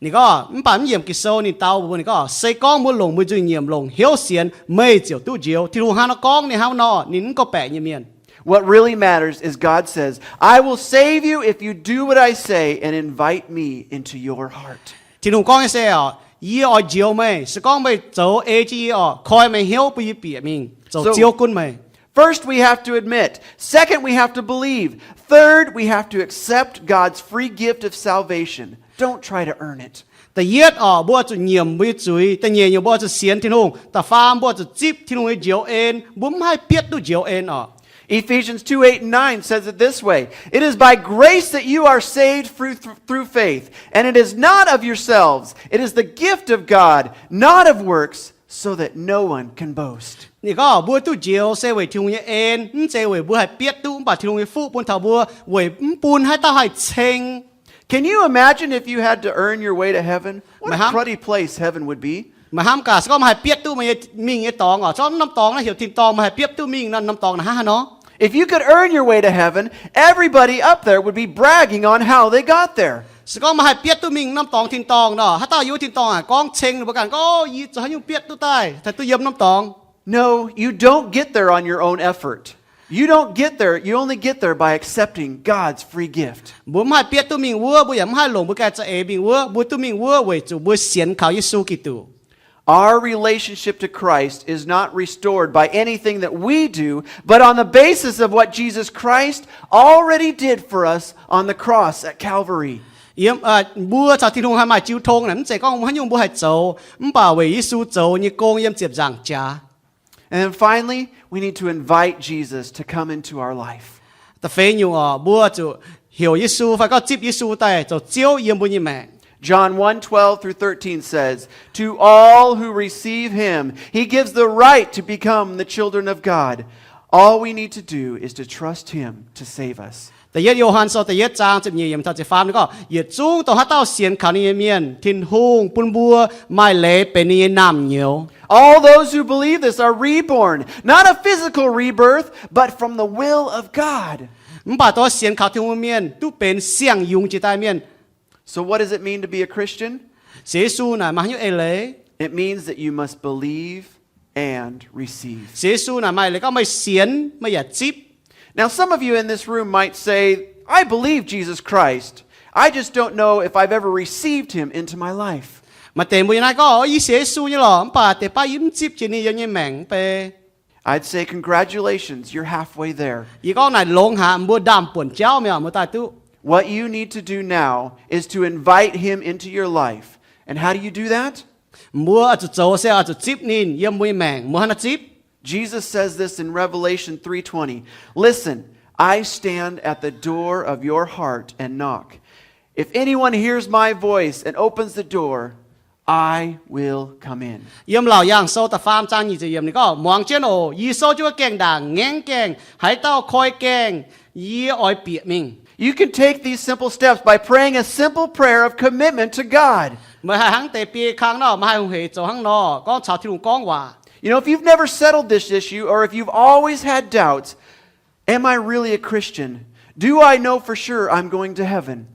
[SPEAKER 1] นี่ก็มันป่ามันเยี่ยมกิโซนี่เต้าบุญนี่ก็เซก้องบุญลงบุญจุยเยี่ยมลงเหี่ยวเสียนไม่เจียวตู้เจียวที่หูหานก้องนี่ห้าวนอนี่นก็แปะเยี่ยมเมียน
[SPEAKER 7] What really matters is God says, I will save you if you do what I say and invite me into your heart.
[SPEAKER 1] ที่หูก้องเสียยี่อเจียวไม่สก้องไปเจ้าเอจีคอยไม่เหี่ยวไปยี่เปียมิงเจ้าเจียวกุนไม่
[SPEAKER 7] First, we have to admit. Second, we have to believe. Third, we have to accept God's free gift of salvation. Don't try to earn it.
[SPEAKER 1] แต่เย็ดบัวจะเยี่ยมวิจุยแต่เยี่ยมบัวจะเสียนที่นุ่งแต่ฟาร์มบัวจะจิบที่นุ่งให้เจียวเอ็นบุ้มให้เปียดดูเจียวเอ็น
[SPEAKER 7] Ephesians 2:8-9 says it this way. It is by grace that you are saved through faith. And it is not of yourselves. It is the gift of God, not of works, so that no one can boast.
[SPEAKER 1] นี่ก็บัวตู้เจียวเซเวที่นุ่งเอ็นเซเวบัวให้เปียดดูบาที่นุ่งให้ฟูปุ่นเท่าบัวเวปูนให้ตาให้เชง
[SPEAKER 7] Can you imagine if you had to earn your way to heaven? What a cruddy place heaven would be.
[SPEAKER 1] มาห้ามกาสก็มาให้เปียดตู้มามิงไอ้ตองชอบน้ำตองนะเหี่ยวทิ้งตองมาให้เปียดตู้มิงนั่นน้ำตองนะฮะเนาะ
[SPEAKER 7] If you could earn your way to heaven, everybody up there would be bragging on how they got there.
[SPEAKER 1] สก็มาให้เปียดตู้มิงน้ำตองทิ้งตองเนาะถ้าตาอยู่ทิ้งตองก้องเชงหรือประกันก็ยี่จะให้ยุ่งเปียดตู้ใต้แต่ตู้เยี่ยมน้ำตอง
[SPEAKER 7] No, you don't get there on your own effort. You don't get there. You only get there by accepting God's free gift.
[SPEAKER 1] บุญให้เปียดตู้มิงวัวบุญยังให้หลงบุญแกจะบิงวัวบุญตู้มิงวัวเวจูบุญเสียนเขาเยซูกิตู
[SPEAKER 7] Our relationship to Christ is not restored by anything that we do, but on the basis of what Jesus Christ already did for us on the cross at Calvary.
[SPEAKER 1] เยี่ยมบัวจากที่นุ่งให้มาจิ้วทงเนี่ยมันเจ๊ก็มันยุ่งบัวให้โจมันป่าเวยิสูโจนี่โกงเยี่ยมเจ็บจังจ้า
[SPEAKER 7] And then finally, we need to invite Jesus to come into our life.
[SPEAKER 1] แต่เฟยอยู่บัวจูเหี่ยวยิสูไฟก็จิบยิสูแต่โจเจียวเยี่ยมบุญยี่แม่
[SPEAKER 7] John 1:12-13 says, to all who receive Him, He gives the right to become the children of God. All we need to do is to trust Him to save us.
[SPEAKER 1] แต่เย็ดโยฮันโซแต่เย็ดจางจะมีเยี่ยมทัดจะฟาร์มนี่ก็เย็ดจูงต่อฮัตเต้าเสียนขานี่เมียนทินหุงปุ่นบัวไม่เละเป็นนี่น้ำเหนียว
[SPEAKER 7] All those who believe this are reborn, not a physical rebirth, but from the will of God.
[SPEAKER 1] มันป่าตัวเสียนขาทินหุงเมียนตู้เป็นเสี่ยงยุงจิตายเมียน
[SPEAKER 7] So what does it mean to be a Christian?
[SPEAKER 1] Giê xu là mà hiếu lễ
[SPEAKER 7] It means that you must believe and receive.
[SPEAKER 1] Giê xu là mày lại có mày xiên mày giả chip
[SPEAKER 7] Now, some of you in this room might say, I believe Jesus Christ. I just don't know if I've ever received him into my life.
[SPEAKER 1] mà tiền bữa nay có ý Giê xu như là bà tiền ba yếm chip chỉ ni giống như mèn pe
[SPEAKER 7] I'd say, congratulations, you're halfway there.
[SPEAKER 1] ý có này lông hạ mua đam buồn cháu mày mà tài tu
[SPEAKER 7] What you need to do now is to invite him into your life. And how do you do that?
[SPEAKER 1] mua ở chỗ chỗ xe ở chỗ chip nín yếm mua mèn mua hana chip
[SPEAKER 7] Jesus says this in Revelation 3:20. Listen, I stand at the door of your heart and knock. If anyone hears my voice and opens the door, I will come in.
[SPEAKER 1] yếm lão yang sâu ta farm trang như yếm này có muang chen ô y sâu chúa keng đàng ngén keng hải tao khoi keng y oi bịa mình
[SPEAKER 7] You can take these simple steps by praying a simple prayer of commitment to God.
[SPEAKER 1] mà hai hang tề bịa khang nó mà hai hùng hệ chỗ hang nó con chào thiên hùng con hòa
[SPEAKER 7] You know, if you've never settled this issue or if you've always had doubts, am I really a Christian? Do I know for sure I'm going to heaven?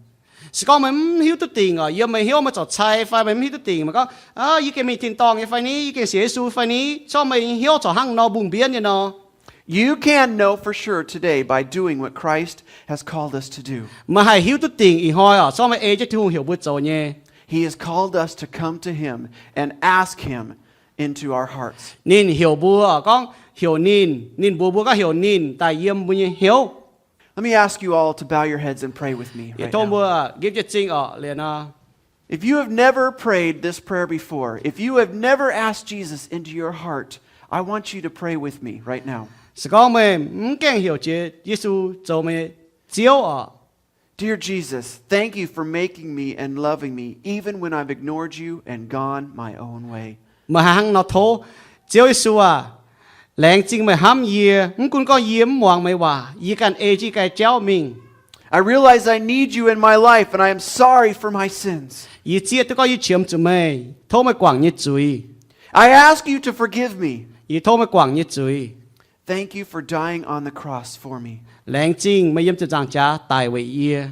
[SPEAKER 1] sự con mình hiếu tu tiền rồi, giờ mình hiếu mà chọn sai phải mình hiếu tu tiền mà có, ý cái mình tiền tòng cái phải ní, ý cái Giê xu phải ní, cho mình hiếu chọn hang nó bùng biến như nó.
[SPEAKER 7] You can know for sure today by doing what Christ has called us to do.
[SPEAKER 1] Mà hay hiếu tu tiền ý hỏi à, cho mình cho thu hiểu bớt rồi nhé.
[SPEAKER 7] He has called us to come to him and ask him into our hearts.
[SPEAKER 1] Nín hiểu bùa, con hiểu nín bùa có hiểu nín, tại yếm bùa như hiếu.
[SPEAKER 7] Let me ask you all to bow your heads and pray with me
[SPEAKER 1] Thì
[SPEAKER 7] right
[SPEAKER 1] thôi
[SPEAKER 7] now.
[SPEAKER 1] bùa, give cho chính ở liền à.
[SPEAKER 7] If you have never prayed this prayer before, if you have never asked Jesus into your heart, I want you to pray with me right now.
[SPEAKER 1] Sự con mình keng hiểu chứ, Yesu cho mình chiếu à.
[SPEAKER 7] Dear Jesus, thank you for making me and loving me even when I've ignored you and gone my own way.
[SPEAKER 1] Mà hang nó thô, chiếu Yesu à. Lẹng chính mày hâm yê, cũng có yếm muang mày hòa, yê can chỉ cái chéo mình.
[SPEAKER 7] I realize I need you in my life and I am sorry for my sins.
[SPEAKER 1] Yê chia tôi có yê chiếm cho mày, thô mày quảng như chuối.
[SPEAKER 7] I ask you to forgive me.
[SPEAKER 1] Yê thô mày quảng như chuối.
[SPEAKER 7] Thank you for dying on the cross for me.
[SPEAKER 1] Lẹng chính mày yếm cho giang cha tài về yê.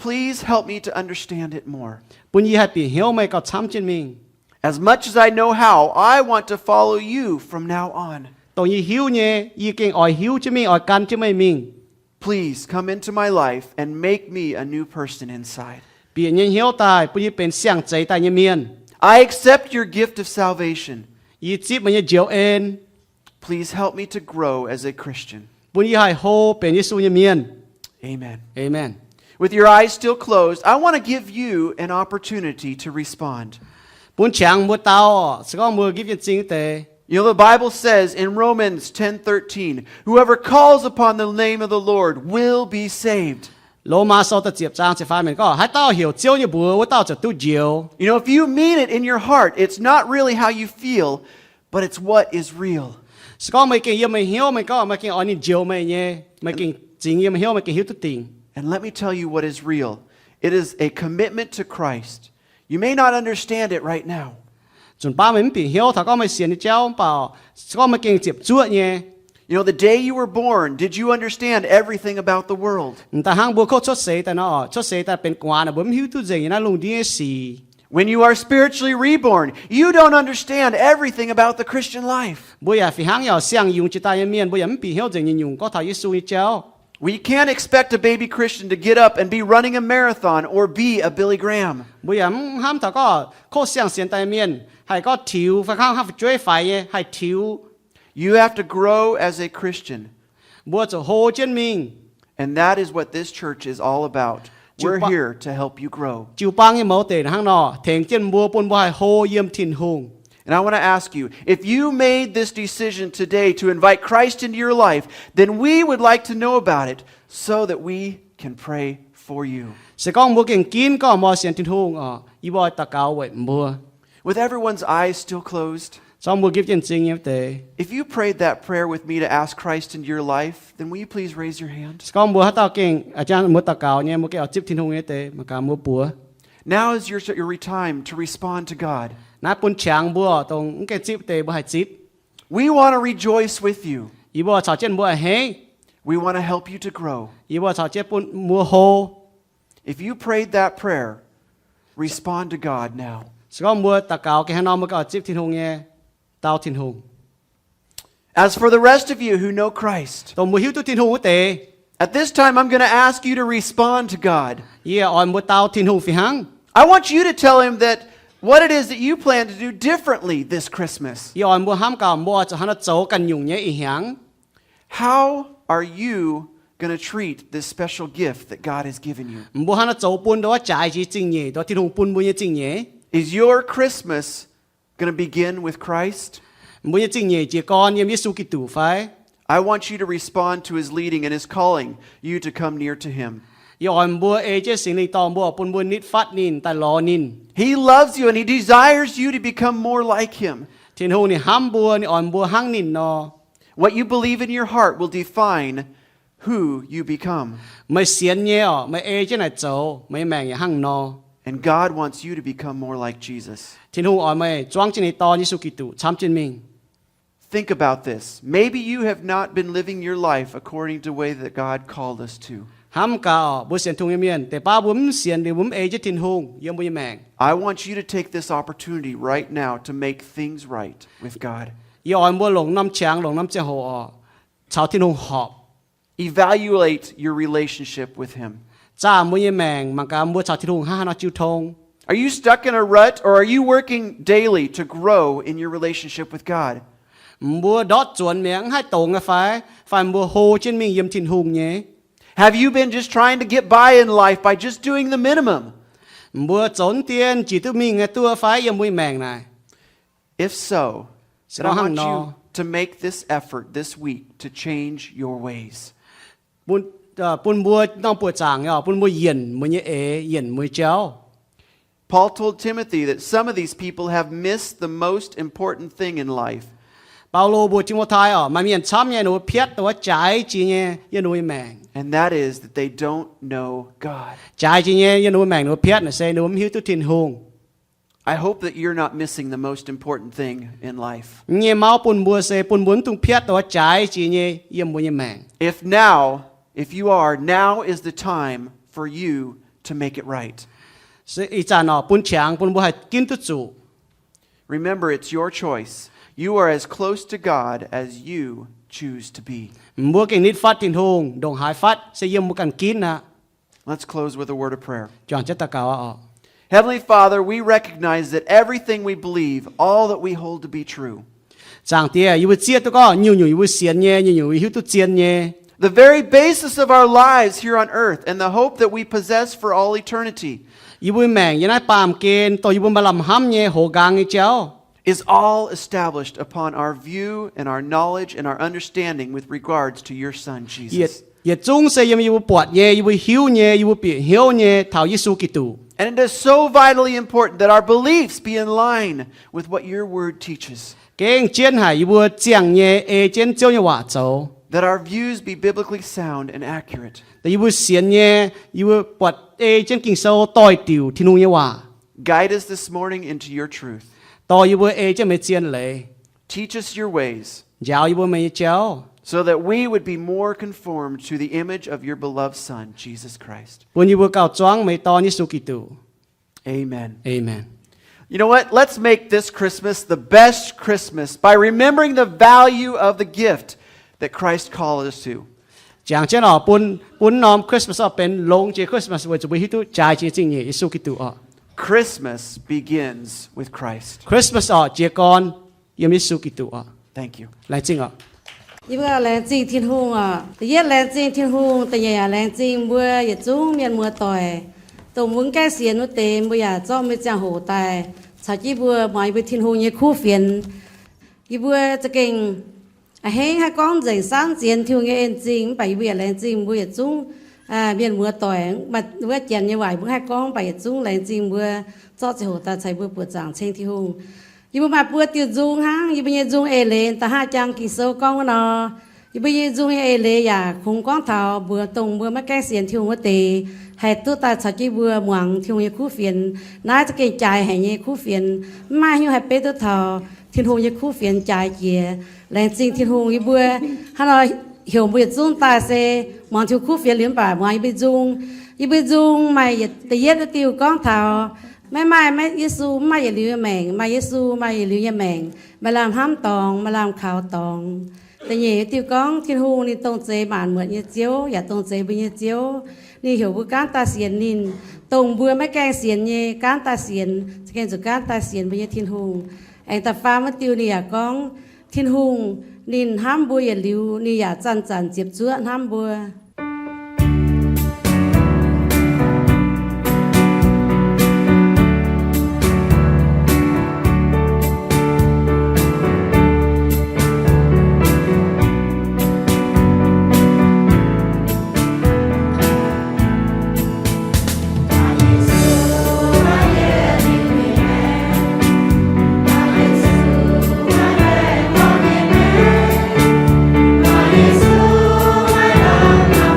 [SPEAKER 7] Please help me to understand it more.
[SPEAKER 1] Bún yê hạt bị hiếu mày có chăm trên mình.
[SPEAKER 7] As much as I know how, I want to follow you from now on.
[SPEAKER 1] Tôi yê hiếu nhé, yê kinh ỏi hiếu cho mình, ỏi can cho mày mình.
[SPEAKER 7] Please come into my life and make me a new person inside.
[SPEAKER 1] Bị nhân hiếu tài, bún yê bên xiang cháy tài như Mien.
[SPEAKER 7] I accept your gift of salvation.
[SPEAKER 1] Yê chip mày yê diệu en.
[SPEAKER 7] Please help me to grow as a Christian.
[SPEAKER 1] Bún yê hài hô bên Yesu như Mien.
[SPEAKER 7] Amen.
[SPEAKER 1] Amen.
[SPEAKER 7] With your eyes still closed, I want to give you an opportunity to respond.
[SPEAKER 1] Bún chàng mua tao, sự con mua give cho chính tế.
[SPEAKER 7] You know, the Bible says in Romans 10:13, whoever calls upon the name of the Lord will be saved.
[SPEAKER 1] Lô ma sau ta diệp trang chỉ phải mình có, hai tao hiểu chiếu như bùa, với tao chỉ tu diệu.
[SPEAKER 7] You know, if you mean it in your heart, it's not really how you feel, but it's what is real.
[SPEAKER 1] Sự con mày kinh yêu mày hiếu mày có, mày kinh ở nhìn diệu mày nhé, mày kinh chính yêu mày hiếu mày kinh hiếu tu tình.
[SPEAKER 7] And let me tell you what is real. It is a commitment to Christ. You may not understand it right now.
[SPEAKER 1] Chúng ba mình bị hiếu, thằng con mày xiên đi chéo bảo, sự con mày kinh diệp chúa nhé.
[SPEAKER 7] You know, the day you were born, did you understand everything about the world?
[SPEAKER 1] Người ta hang bùa khô chốt xế ta nó, chốt xế ta bên quan là bấm hiếu tu gì, nó lùng đi xì.
[SPEAKER 7] When you are spiritually reborn, you don't understand everything about the Christian life.
[SPEAKER 1] Bây giờ phi hang nhỏ xiang dùng chỉ ta như Mien, bây giờ mình bị hiếu gì nhìn dùng có thằng Yesu như chéo.
[SPEAKER 7] We can't expect a baby Christian to get up and be running a marathon or be a Billy Graham.
[SPEAKER 1] Bây giờ ham thằng có khô xiang xiên ta Mien, hay có thiếu phải không, phải追phải nhé, hay thiếu.
[SPEAKER 7] You have to grow as a Christian.
[SPEAKER 1] Bùa cho hồ trên mình.
[SPEAKER 7] And that is what this church is all about. We're
[SPEAKER 1] Jiu-Baang.
[SPEAKER 7] here to help you grow.
[SPEAKER 1] Jiu-Baang như mẫu tệ hang nọ, thèn trên bùa bùn bùa hay hồ yếm Tin-Hungh.
[SPEAKER 7] And I want to ask you, if you made this decision today to invite Christ into your life, then we would like to know about it so that we can pray for you.
[SPEAKER 1] Sẽ con bùa kinh kín có mò xiên Tin-Hungh, y bòi ta cao vậy bùa.
[SPEAKER 7] With everyone's eyes still closed,
[SPEAKER 1] Xong bùa kiếp trên chính như tệ.
[SPEAKER 7] if you prayed that prayer with me to ask Christ into your life, then will you please raise your hand?
[SPEAKER 1] Sẽ con bùa hát tao kinh, chàng mua ta cao nhé, mua cái ở chip Tin-Hungh như tệ, mà cả mua bùa.
[SPEAKER 7] Now is your time to respond to God.
[SPEAKER 1] Nãy bùn chàng bùa, tông cái chip tệ bùa hay chip.
[SPEAKER 7] We want to rejoice with you.
[SPEAKER 1] Y bùa chào trên bùa hế.
[SPEAKER 7] We want to help you to grow.
[SPEAKER 1] Y bùa chào trên bùn mua hồ.
[SPEAKER 7] If you prayed that prayer, respond to God now.
[SPEAKER 1] Sẽ mua ta cáo cái nó mới có chip thiên hùng nghe tao thiên hùng.
[SPEAKER 7] As for the rest of you who know Christ,
[SPEAKER 1] Tôi mua hiếu tu thiên hùng của tề.
[SPEAKER 7] at this time I'm going to ask you to respond to God.
[SPEAKER 1] Yeah, oi mua tao thiên hùng phi hăng.
[SPEAKER 7] I want you to tell him that what it is that you plan to do differently this Christmas.
[SPEAKER 1] Yeah, oi mua ham cả mua cho hắn cháu cần dùng nhé ý hăng.
[SPEAKER 7] How are you going to treat this special gift that God has given you?
[SPEAKER 1] Mua hắn cháu bún đó trái chỉ chính nhé, đó thiên hùng bún mua nhé chính nhé.
[SPEAKER 7] Is your Christmas going to begin with Christ?
[SPEAKER 1] Mua nhé chính nhé chỉ con yếm Yesu Kitô phải.
[SPEAKER 7] I want you to respond to his leading and his calling you to come near to him.
[SPEAKER 1] Yeah, oi mua ê chế sinh linh tao mua bún bún nít phát nín tai lo nín.
[SPEAKER 7] He loves you and he desires you to become more like him.
[SPEAKER 1] Thiên hùng này ham bùa này oi mua hăng nín nó.
[SPEAKER 7] What you believe in your heart will define who you become.
[SPEAKER 1] Mày xiên nhé à, mày ê chế này cháu, mày mèn hăng nó.
[SPEAKER 7] And God wants you to become more like Jesus.
[SPEAKER 1] Thiên hùng oi mày choang trên này to Yesu Kitô, chăm trên mình.
[SPEAKER 7] Think about this. Maybe you have not been living your life according to the way that God called us to.
[SPEAKER 1] Ham cả bố xiên thùng Iu-Mienh,แต่ป้าบุ้มเสียนเดี๋ยวบุ้มเอจะทิ้นหงยังบุ้ยแมง
[SPEAKER 7] I want you to take this opportunity right now to make things right with God.
[SPEAKER 1] ยอนบัวหลงน้ำช้างหลงน้ำเจ้าหัวชาวทิ้นหงหอบ
[SPEAKER 7] Evaluate your relationship with him.
[SPEAKER 1] จ้าบุ้ยแมงมันก็บัวชาวทิ้นหงห้านาจิวทง
[SPEAKER 7] Are you stuck in a rut or are you working daily to grow in your relationship with God?
[SPEAKER 1] บัวดอดจวนเมียงให้โตงไงฝ่ายบัวโฮเช่นมิงเยี่ยมทิ้นหงเนี่ย
[SPEAKER 7] Have you been just trying to get by in life by just doing the minimum?
[SPEAKER 1] บัวจนเตียนจีตุมิงไงตัวฝ่ายยังบุ้ยแมงนาย
[SPEAKER 7] If so, then I want
[SPEAKER 1] no.
[SPEAKER 7] you to make this effort this week to change your ways.
[SPEAKER 1] ปุ่นบัวต้องปวดจางเนี่ยปุ่นบัวเย็นมือเนี่ยเย็นมือเจ้า
[SPEAKER 7] Paul told Timothy that some of these people have missed the most important thing in life.
[SPEAKER 1] เปาโลบัวทิโมไทมันมีอันช้ำเนี่ยหนูเพียรตัวใจจีเนี่ยยันหนูแมง
[SPEAKER 7] And that is that they don't know God.
[SPEAKER 1] ใจจีเนี่ยยันหนูแมงหนูเพียรเนี่ยเซหนูหิวตุทินหง
[SPEAKER 7] I hope that you're not missing the most important thing in life.
[SPEAKER 1] เนี่ยเมาปุ่นบัวเซปุ่นบุญตุงเพียรตัวใจจีเนี่ยยันบุญแมง
[SPEAKER 7] If you are, now is the time for you to make it right.
[SPEAKER 1] เซอีจานอปุ่นฉางปุ่นบัวให้กินตุจู
[SPEAKER 7] Remember, it's your choice. You are as close to God as you choose to be.
[SPEAKER 1] บัวเก่งนิดฟัดทินหงดงหายฟัดเซยมบุกันกินนะ
[SPEAKER 7] Let's close with a word of prayer.
[SPEAKER 1] จอนจะตะกาวอ่ะ
[SPEAKER 7] Heavenly Father, we recognize that everything we believe, all that we hold to be true,
[SPEAKER 1] จางเตียอยู่เจียตัวก็อยู่อยู่เสียนเนี่ยอยู่หิวตุเจียนเนี่ย
[SPEAKER 7] the very basis of our lives here on earth, and the hope that we possess for all eternity,
[SPEAKER 1] อยู่บุญแมงยันไอ้ปามเกณฑ์ตัวอยู่บุญบาลำห้ำเนี่ยโหกางไอ้เจ้า
[SPEAKER 7] is all established upon our view and our knowledge and our understanding with regards to your Son,
[SPEAKER 1] เหยียด
[SPEAKER 7] Jesus.
[SPEAKER 1] เหยียดจุ้งเซยมอยู่ปวดเนี่ยอยู่หิวเนี่ยอยู่เปียหิวเนี่ยเท่าเยซูกิตู
[SPEAKER 7] And it is so vitally important that our beliefs be in line with what your word teaches,
[SPEAKER 1] เก่งเจียนหายอยู่เจียงเนี่ยเจียนเจ้าเนี่ยว่าเจ้า
[SPEAKER 7] that our views be biblically sound and accurate.
[SPEAKER 1] แต่อยู่เสียนเนี่ยอยู่ปวดเจียนกิ่งโซ่ต่อยติวที่นุ่งเนี่ยว่า
[SPEAKER 7] Guide us this morning into your truth.
[SPEAKER 1] ต่ออยู่เจียนไม่เจียนเลย
[SPEAKER 7] Teach us your ways,
[SPEAKER 1] ยาวอยู่ไม่เจ้า
[SPEAKER 7] so that we would be more conformed to the image of your beloved Son, Jesus Christ.
[SPEAKER 1] ปุ่นอยู่เก่าจ้วงไม่ต่อเยซูกิตู
[SPEAKER 7] Amen.
[SPEAKER 1] เอเมน
[SPEAKER 7] You know what? Let's make this Christmas the best Christmas by remembering the value of the gift that Christ called us to.
[SPEAKER 1] จางเจ้าหน่อปุ่นน้อมคริสต์มาสเป็นลงเจคริสต์มาสว่าจะไปหิตุใจจริงๆเยซูกิตูอ่ะ
[SPEAKER 7] Christmas begins with Christ.
[SPEAKER 1] คริสต์มาสอ่ะเจก่อนเยซูกิตูอ่ะ
[SPEAKER 7] Thank you.
[SPEAKER 1] ไรจริงอ่ะ
[SPEAKER 8] 一个来自天空啊，第一来自天空，第二来自我一种面膜袋，到门街线那地每日做每张好袋，才一部买部天空一酷粉，一部这个啊，嘿还讲人生前天嘅眼睛，by每来自每一种面膜袋，我见嘅话，还讲by一种来自我做一好袋才部部长青天空。อีบุมาปวดติวจุงฮังอีบุยจุงเอเลนตาหาจังกิโซกองวนออีบุยจุงเอเลอยากคงกองเท้าบัวตรงบัวมาแก้เสียนทิวหัวเตให้ตัวตาชักจีบัวหวังทิวเยคู่เฟียนน่าจะเกยใจให้เยคู่เฟียนมาหิวให้เปตัวเท้าทิวเยคู่เฟียนใจเกียแรงจริงทิวอีบัวฮันเราเหี่ยวบัวจุงตาเซมองทิวคู่เฟียนเลี้ยงป่าหวังอีบุยจุงไม่ตะเย็ดติวกองเท้า mai Yesu mai Iu-Mienh mai Yesu mai Iu-Mienh mà làm hám tòng mà làm khảo tòngแต่nhẹ tiêu con thiên hu ni tông chế bản mượn như chiếu ya tông chế bây như chiếu ni hiểu bữa cán ta xiên nín tông bữa mấy cái xiên nhẹ cán ta xiên cái chỗ cán ta xiên bây như thiên hu anh ta pha mất tiêu ni ya con thiên hu nín hám bữa ya liu ni ya chăn chăn chếp chúa hám bữa
[SPEAKER 2] Yesu, my love.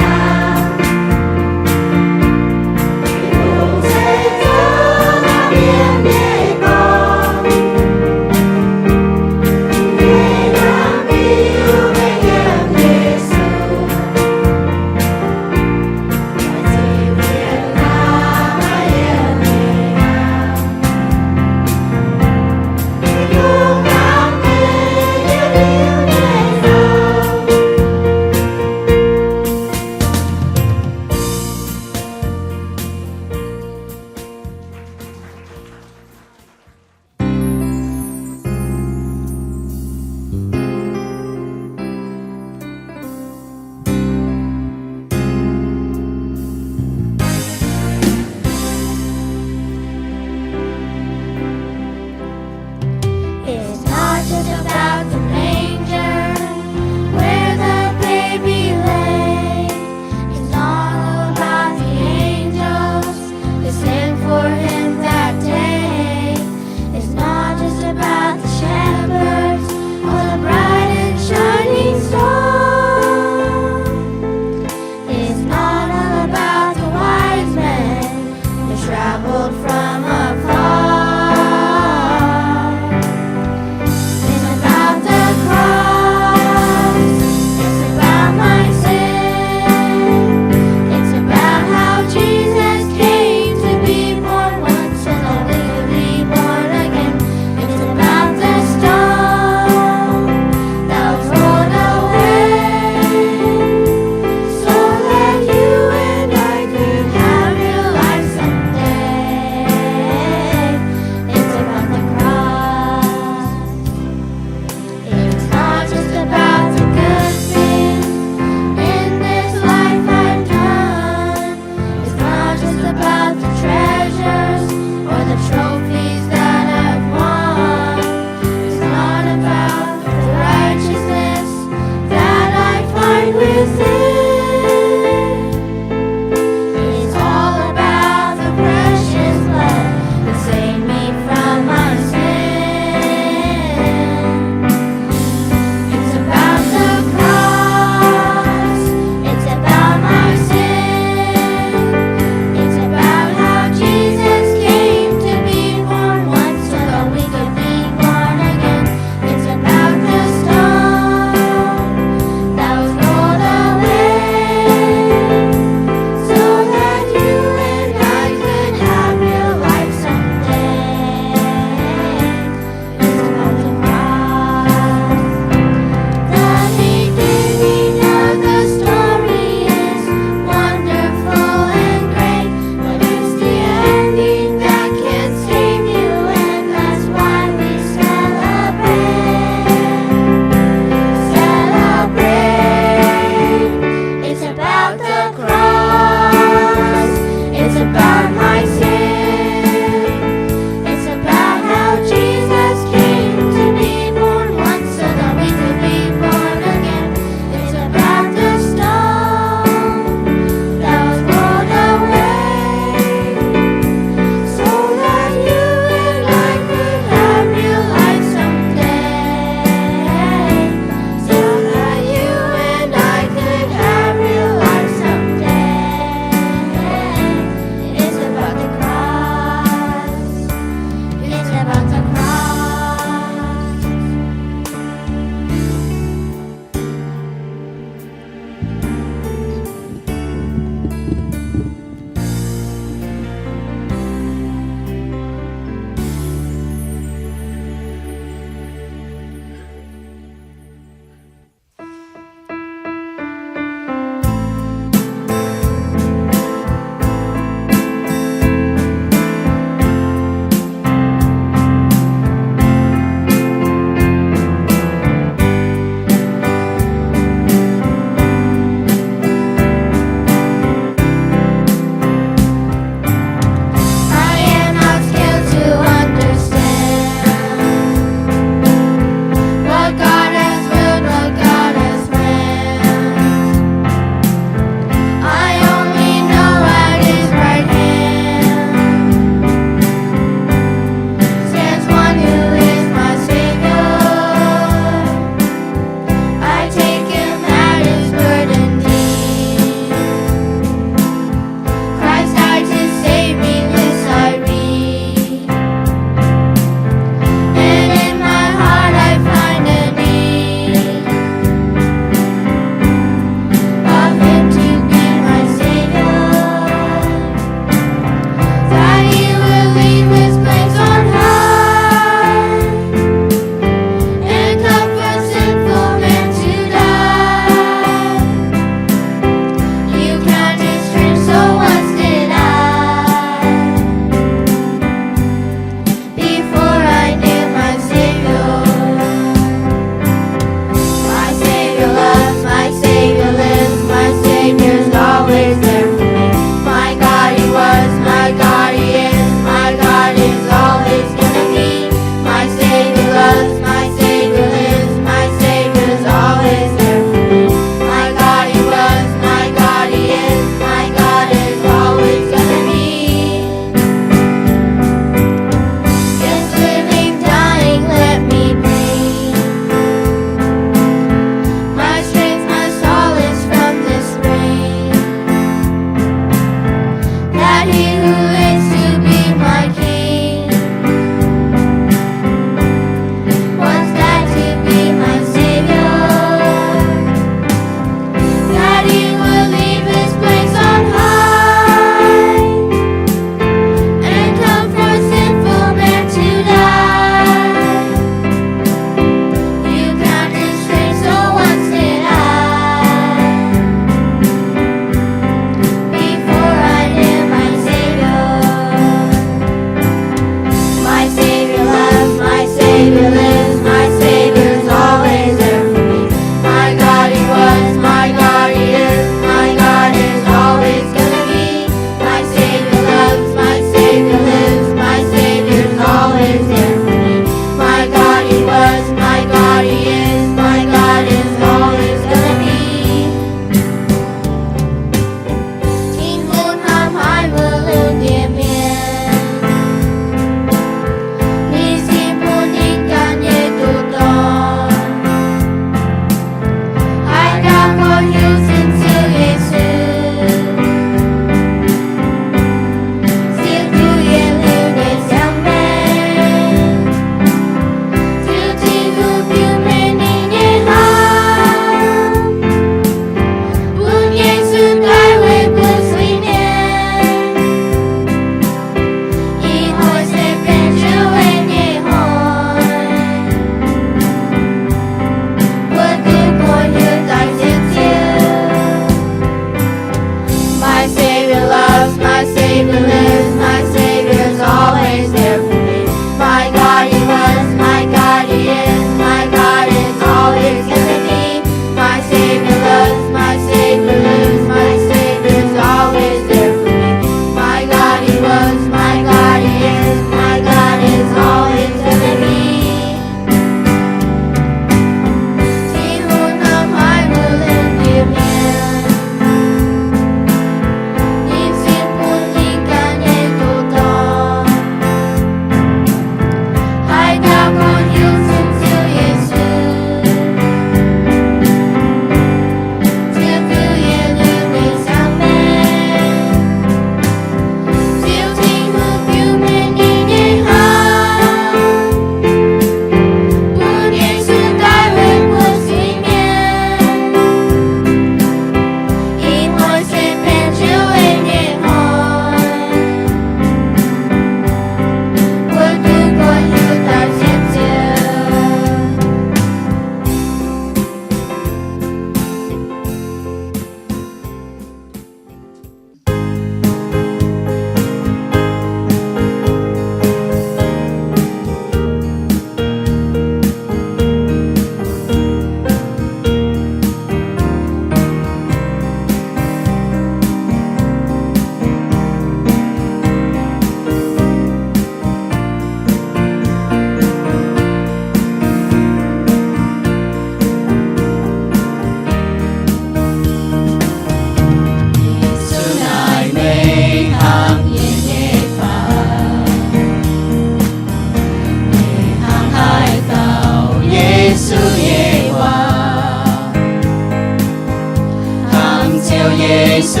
[SPEAKER 2] chiều Yesu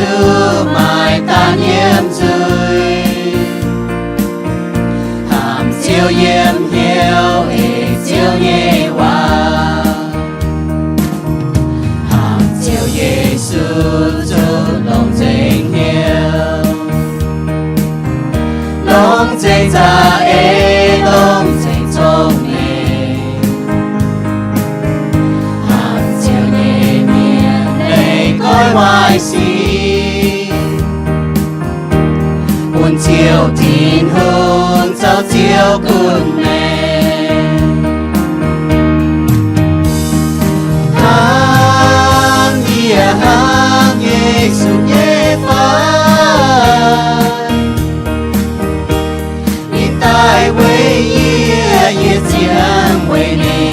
[SPEAKER 2] mai ta nhiễm rơi hàm chiều yiem hiếu ê chiều nhei hoa hàm chiều Yesu cho lòng dành hiếu lòng dành ra ê lòng dành trong nề hàm chiều nhei miền đây coi hoài xì buồn chiều Tin-Hungh sao chiều cùng mẹ hang Yesu nhé phai đi tai quê ye chiang quê nè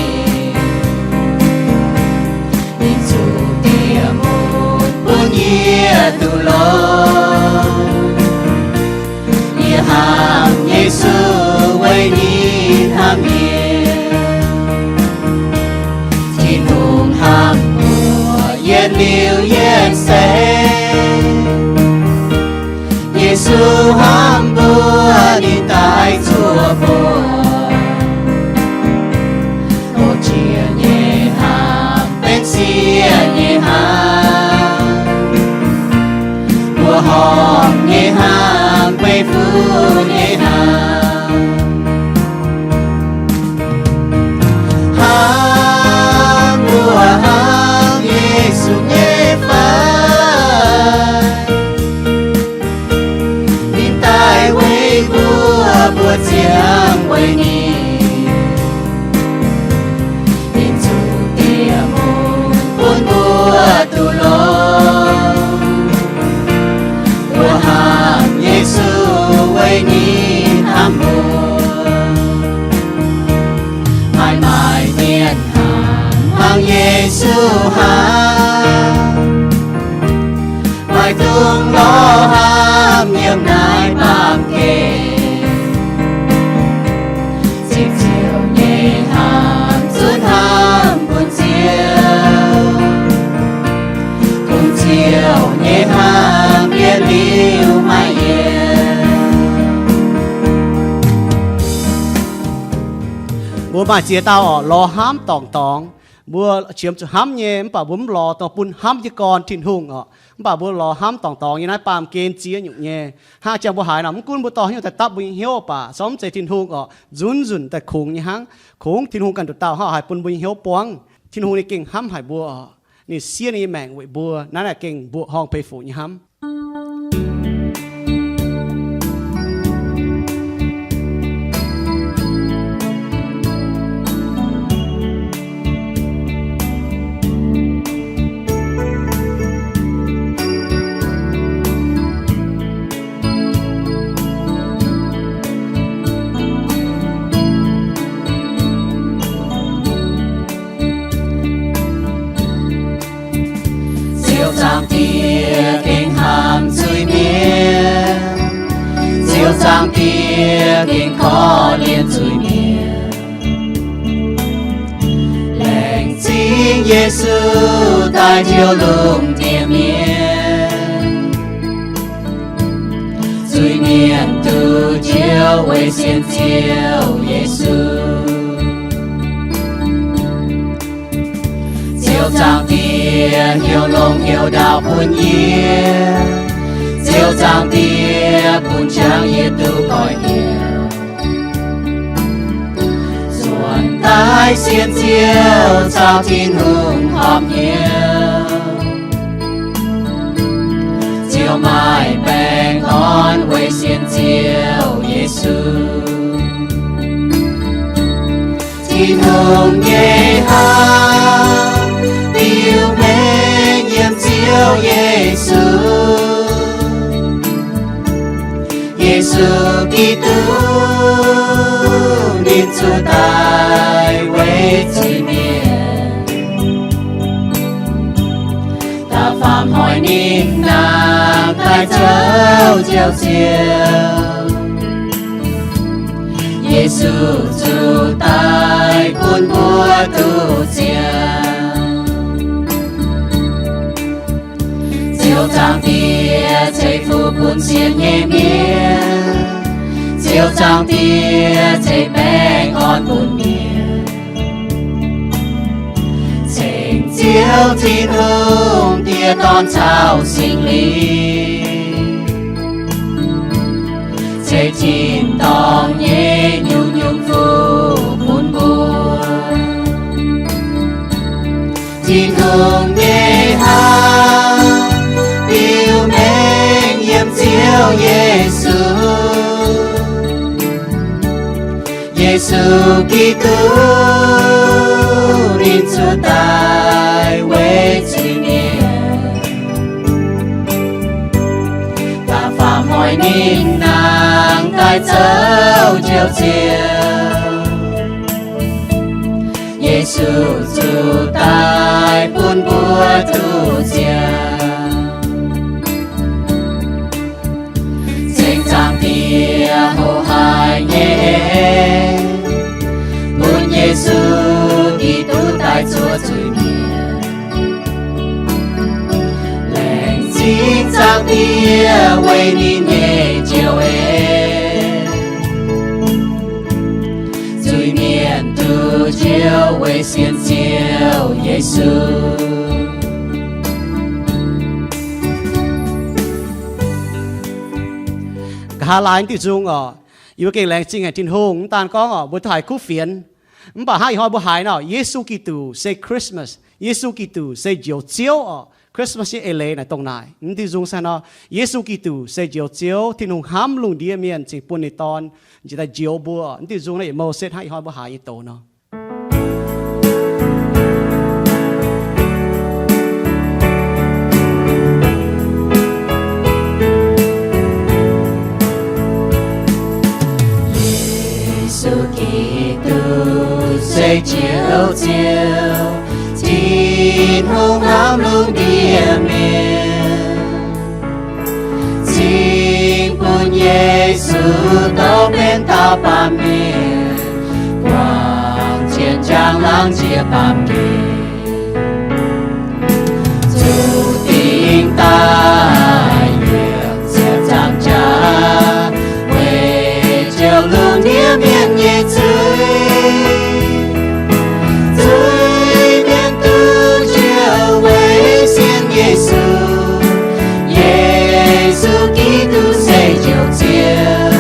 [SPEAKER 2] đi chủ tiệm một buồn ye tu lo ham Yesu quay nhìn ham Mien Tin-Hungh ham mùa yên liêu yên xe Yesu ham bùa đi tại chùa bùa ô chia nhẹ ham bên xia nhẹ ham mùa hòm nhẹ ham quay phu nhẹ ham ham mùa ham Yesu nhẹ phai đi tai quay bùa chiang quay ni đi chủ tiệm buồn bùa tu lo mùa ham Yesu quay nhìn ham buồn mãi mãi miền hàng Yesu ham mãi tung lo ham nhiệm nai bám kề chiều chiều nhẹ ham rút ham buồn chiều cùng chiều nhẹ ham yên liêu mai
[SPEAKER 1] บัวมาเจียตาอ๋อรอห้ามตองตองบัวเฉียมจะห้ามเย่ป่าบุ้มรอตองปุ่นห้ามยกรTin-Hunghอ๋อป่าบัวรอห้ามตองตองยังไงปามเกณฑ์เจียอยู่เย่หาจังบัวหายหนำกุ้นบัวตองยังแต่ตับบุญเหี้ยวป่าซ้อมใจTin-Hunghอ๋อจุนแต่คงยังหังคงTin-Hunghกันตุดเต่าห่อหายปุ่นบุญเหี้ยวปวงTin-Hunghนี่เก่งห้ามหายบัวอ๋อนี่เสียนี่แมงไว้บัวนั่นแหละเก่งบัวห้องไปฝูยังห้าม
[SPEAKER 2] Giang tia kinh khó liên chui miền lệnh chính Yesu tại chiều lùng tia miền chui miền từ chiều quay xiên chiều Yesu chiều Giang tia hiểu lùng hiểu đạo buồn nhiên chiều Giang tia buồn trang ye tu coi hiểu ruộng tai xiên chiều sao Tin-Hungh họp nhiều chiều mai bèn con quay xiên chiều Yesu Tin-Hungh nhei ham Iu-Mienh yiem chiều Yesu Yesu Kitô nên chúa tai quay chỉ miền ta phạm hỏi nín nàng tai châu chiều chiều Yesu chúa tai cuốn búa tu chiều chiều trang tia chạy phu bún xiên nhẹ miên chiều trang tia chạy bé ngon bún miên chỉnh chiều Tin-Hungh tia đón chào sinh lý chạy chín tòng nhẹ nhung nhung phu bún buồn Tin-Hungh nhẹ hát Iu-Mienh yiem chiều Yesu Yesu Kitô Ninh Chúa tại quê Duy Miền ta phạm hỏi ninh nàng tại châu chiều chiều Yesu chủ tại buôn bùa thu chiều Sinh trang tia hồ hai nhé Buôn Yesu Kitô tại Chúa Duy Miền Lệnh sinh trang tia quê ninh nhé chiều Duy Miền tu chiều quê xiên chiều Yesu
[SPEAKER 1] Hà Lan thì dùng yêu cái lệnh chính hay Tin-Hungh tan có bữa thải cú phiền bà hai hỏi bữa hai nào Yesu Kitô say Christmas Yesu Kitô say chiều chiều Christmas is LA này tông này thì dùng sao nó Yesu Kitô say chiều chiều Tin-Hungh ham lùng địa miền chỉ buôn này ton chỉ là chiều bữa thì dùng này màu set hai hỏi bữa hai tổ nó
[SPEAKER 2] say chiều chiều Tin-Hungh ham lùng địa miền xin buôn Yesu tao bên ta ba miền quang chiến trang lang chia ba miền dù tình ta việc sẽ trang trả quê chiều lùng địa miền Yesu Yesu Yesu Kitô say chiều chiều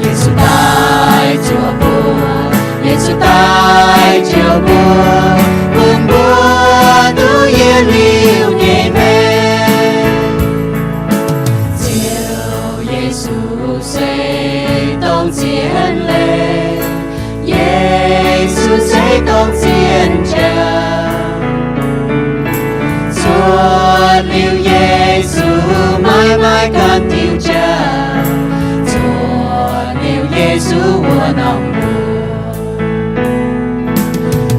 [SPEAKER 2] Yesu tại chùa buồn Yesu tại chùa buồn buồn buồn tu yên liu nhẹ mê chiều Yesu say tông chiến lên Yesu say tông chiến trao Chúa liu Yesu mãi mãi cần tiêu cha Chúa liu Yesu của lòng buồn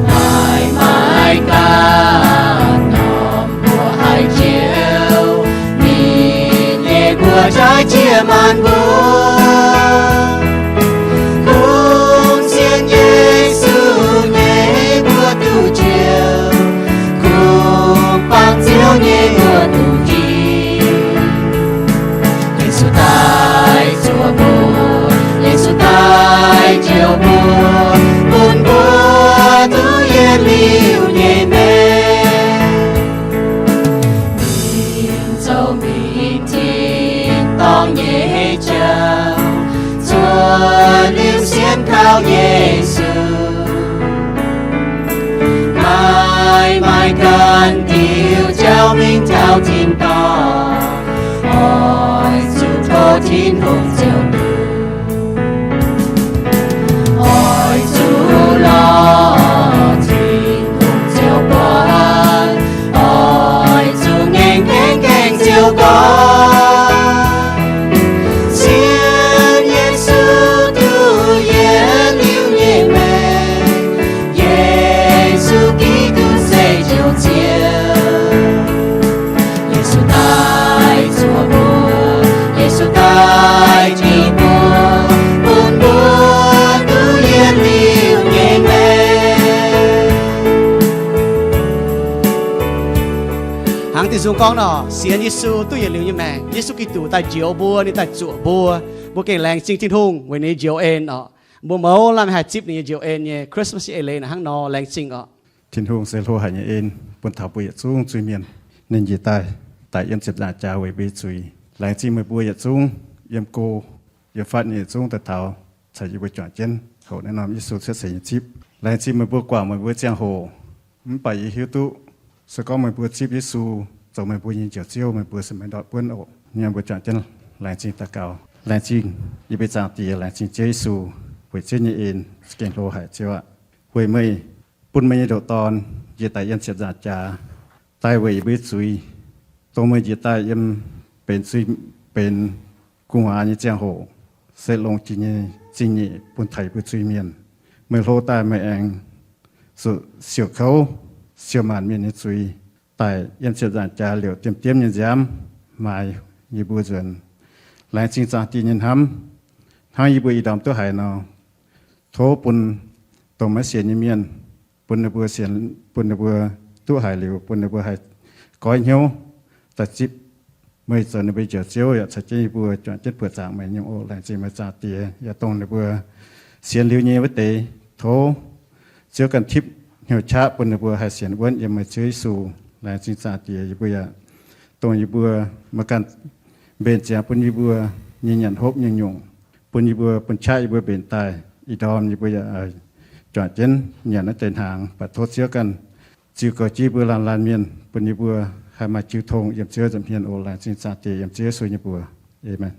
[SPEAKER 2] mãi mãi cần lòng của hai chiều nhìn nhẹ của trái chia màn buồn cùng xin Yesu nhẹ của tu chiều bằng chiều nhẹ mưa tu kỳ Yesu tại chùa buồn Yesu tại chiều buồn buồn buồn tu yên liu nhẹ mê miền châu miền thiên tông nhẹ trao chùa liu xiên khao Yesu mãi mãi cần tiêu trao minh trao thiên to ôi dù thô Tin-Hungh chiều đủ ôi dù lo Tin-Hungh chiều quan ôi dù nghênh nghênh nghênh chiều con xin Yesu tu yên liu nhẹ mê Yesu Kitô say chiều chiều Yesu tại chùa buồn Yesu tại
[SPEAKER 1] hàng tiền dùng con nó xiên Yesu tôi liu như mẹ Yesu Kitô tại chiếu bùa ni tại chùa bùa cái làng sinh Tin-Hungh với ni chiếu en ọ bùa máu làm hai chip ni chiếu en nhé Christmas ele là hàng nó làng sinh ọ
[SPEAKER 9] Tin-Hungh sẽ lo hại en bún thảo bùi chung chui miền nên gì tại yên chụp giả trà với bê chui làng sinh mới bùi chung yếm cô yếm phát ni chung tại thảoใส่อยู่บนจอดเจนเขาแนะนำยิสุเสียชิปแรงที่มันบวกกว่ามันบวกเจียงโหมันไปฮิวตุสก็มันบวกชิปยิสุจะมันบวกยิงเจียวเจียวมันบวกสมัยดอดเปิ้นโอเนี่ยบวกจอดเจนแรงจริงตะเกาแรงจริงยิ่งไปจางตีแรงจริงเจยิสุหวยเจนยี่เอ็นสเกนโลหายเจียวหวยไม่ปุ่นไม่ยี่ดอกตอนยี่ไตยันเสียดจ่าใต้หวยบิดซุยตรงมือยี่ไตยันเป็นซุยเป็นกุ้งหายี่เจียงโหเสร็จลงจีนี่จีนี่ปุ่นไทยปุ่นซุยเมียนเมื่อโลตายไม่เองสุเสียวเขาเสียวมันเมียนนี่ซุยแต่ยันเสียดจ่าเหลียวเตรียมยันย้ำมายี่บัวจวนหลายจริงจังตียันทำทั้งยี่บัวอีดอมตัวหายนอโถปุ่นตัวมาเสียนี่เมียนปุ่นในบัวเสียนปุ่นในบัวตัวหายเหลียวปุ่นในบัวหายก้อยเหี้ยวตัดจิบเมื่อตอนนี้ไปเจอเจียวอยากจะจีบัวจวนเจ็ดเปิดจางไม่ยังโอ้แรงจริงมาจาเตียอย่าตรงในบัวเสียนเหลียวเงี้ยไว้เตะโถเจียวกันทิพเหี่ยวช้าปุ่นในบัวหายเสียนเว้นยังมาเชื่อสู่แรงจริงจาเตียอย่าบัวตรงอย่าบัวมากันเบนเจียปุ่นอย่าบัวยิงยันฮบยิงยงปุ่นอย่าบัวปุ่นชาอย่าบัวเบนตายอีดอมอย่าบัวจอดเจนอย่านั้นเต็นหางปัดโทษเสียกันจิวก็จีบัวลานเมียนปุ่นอย่าบัวให้มาจิวทงเยี่ยมเชื้อจำเพียนโอลานสินสาติเยี่ยมเชื้อสุญญบัวเอเมน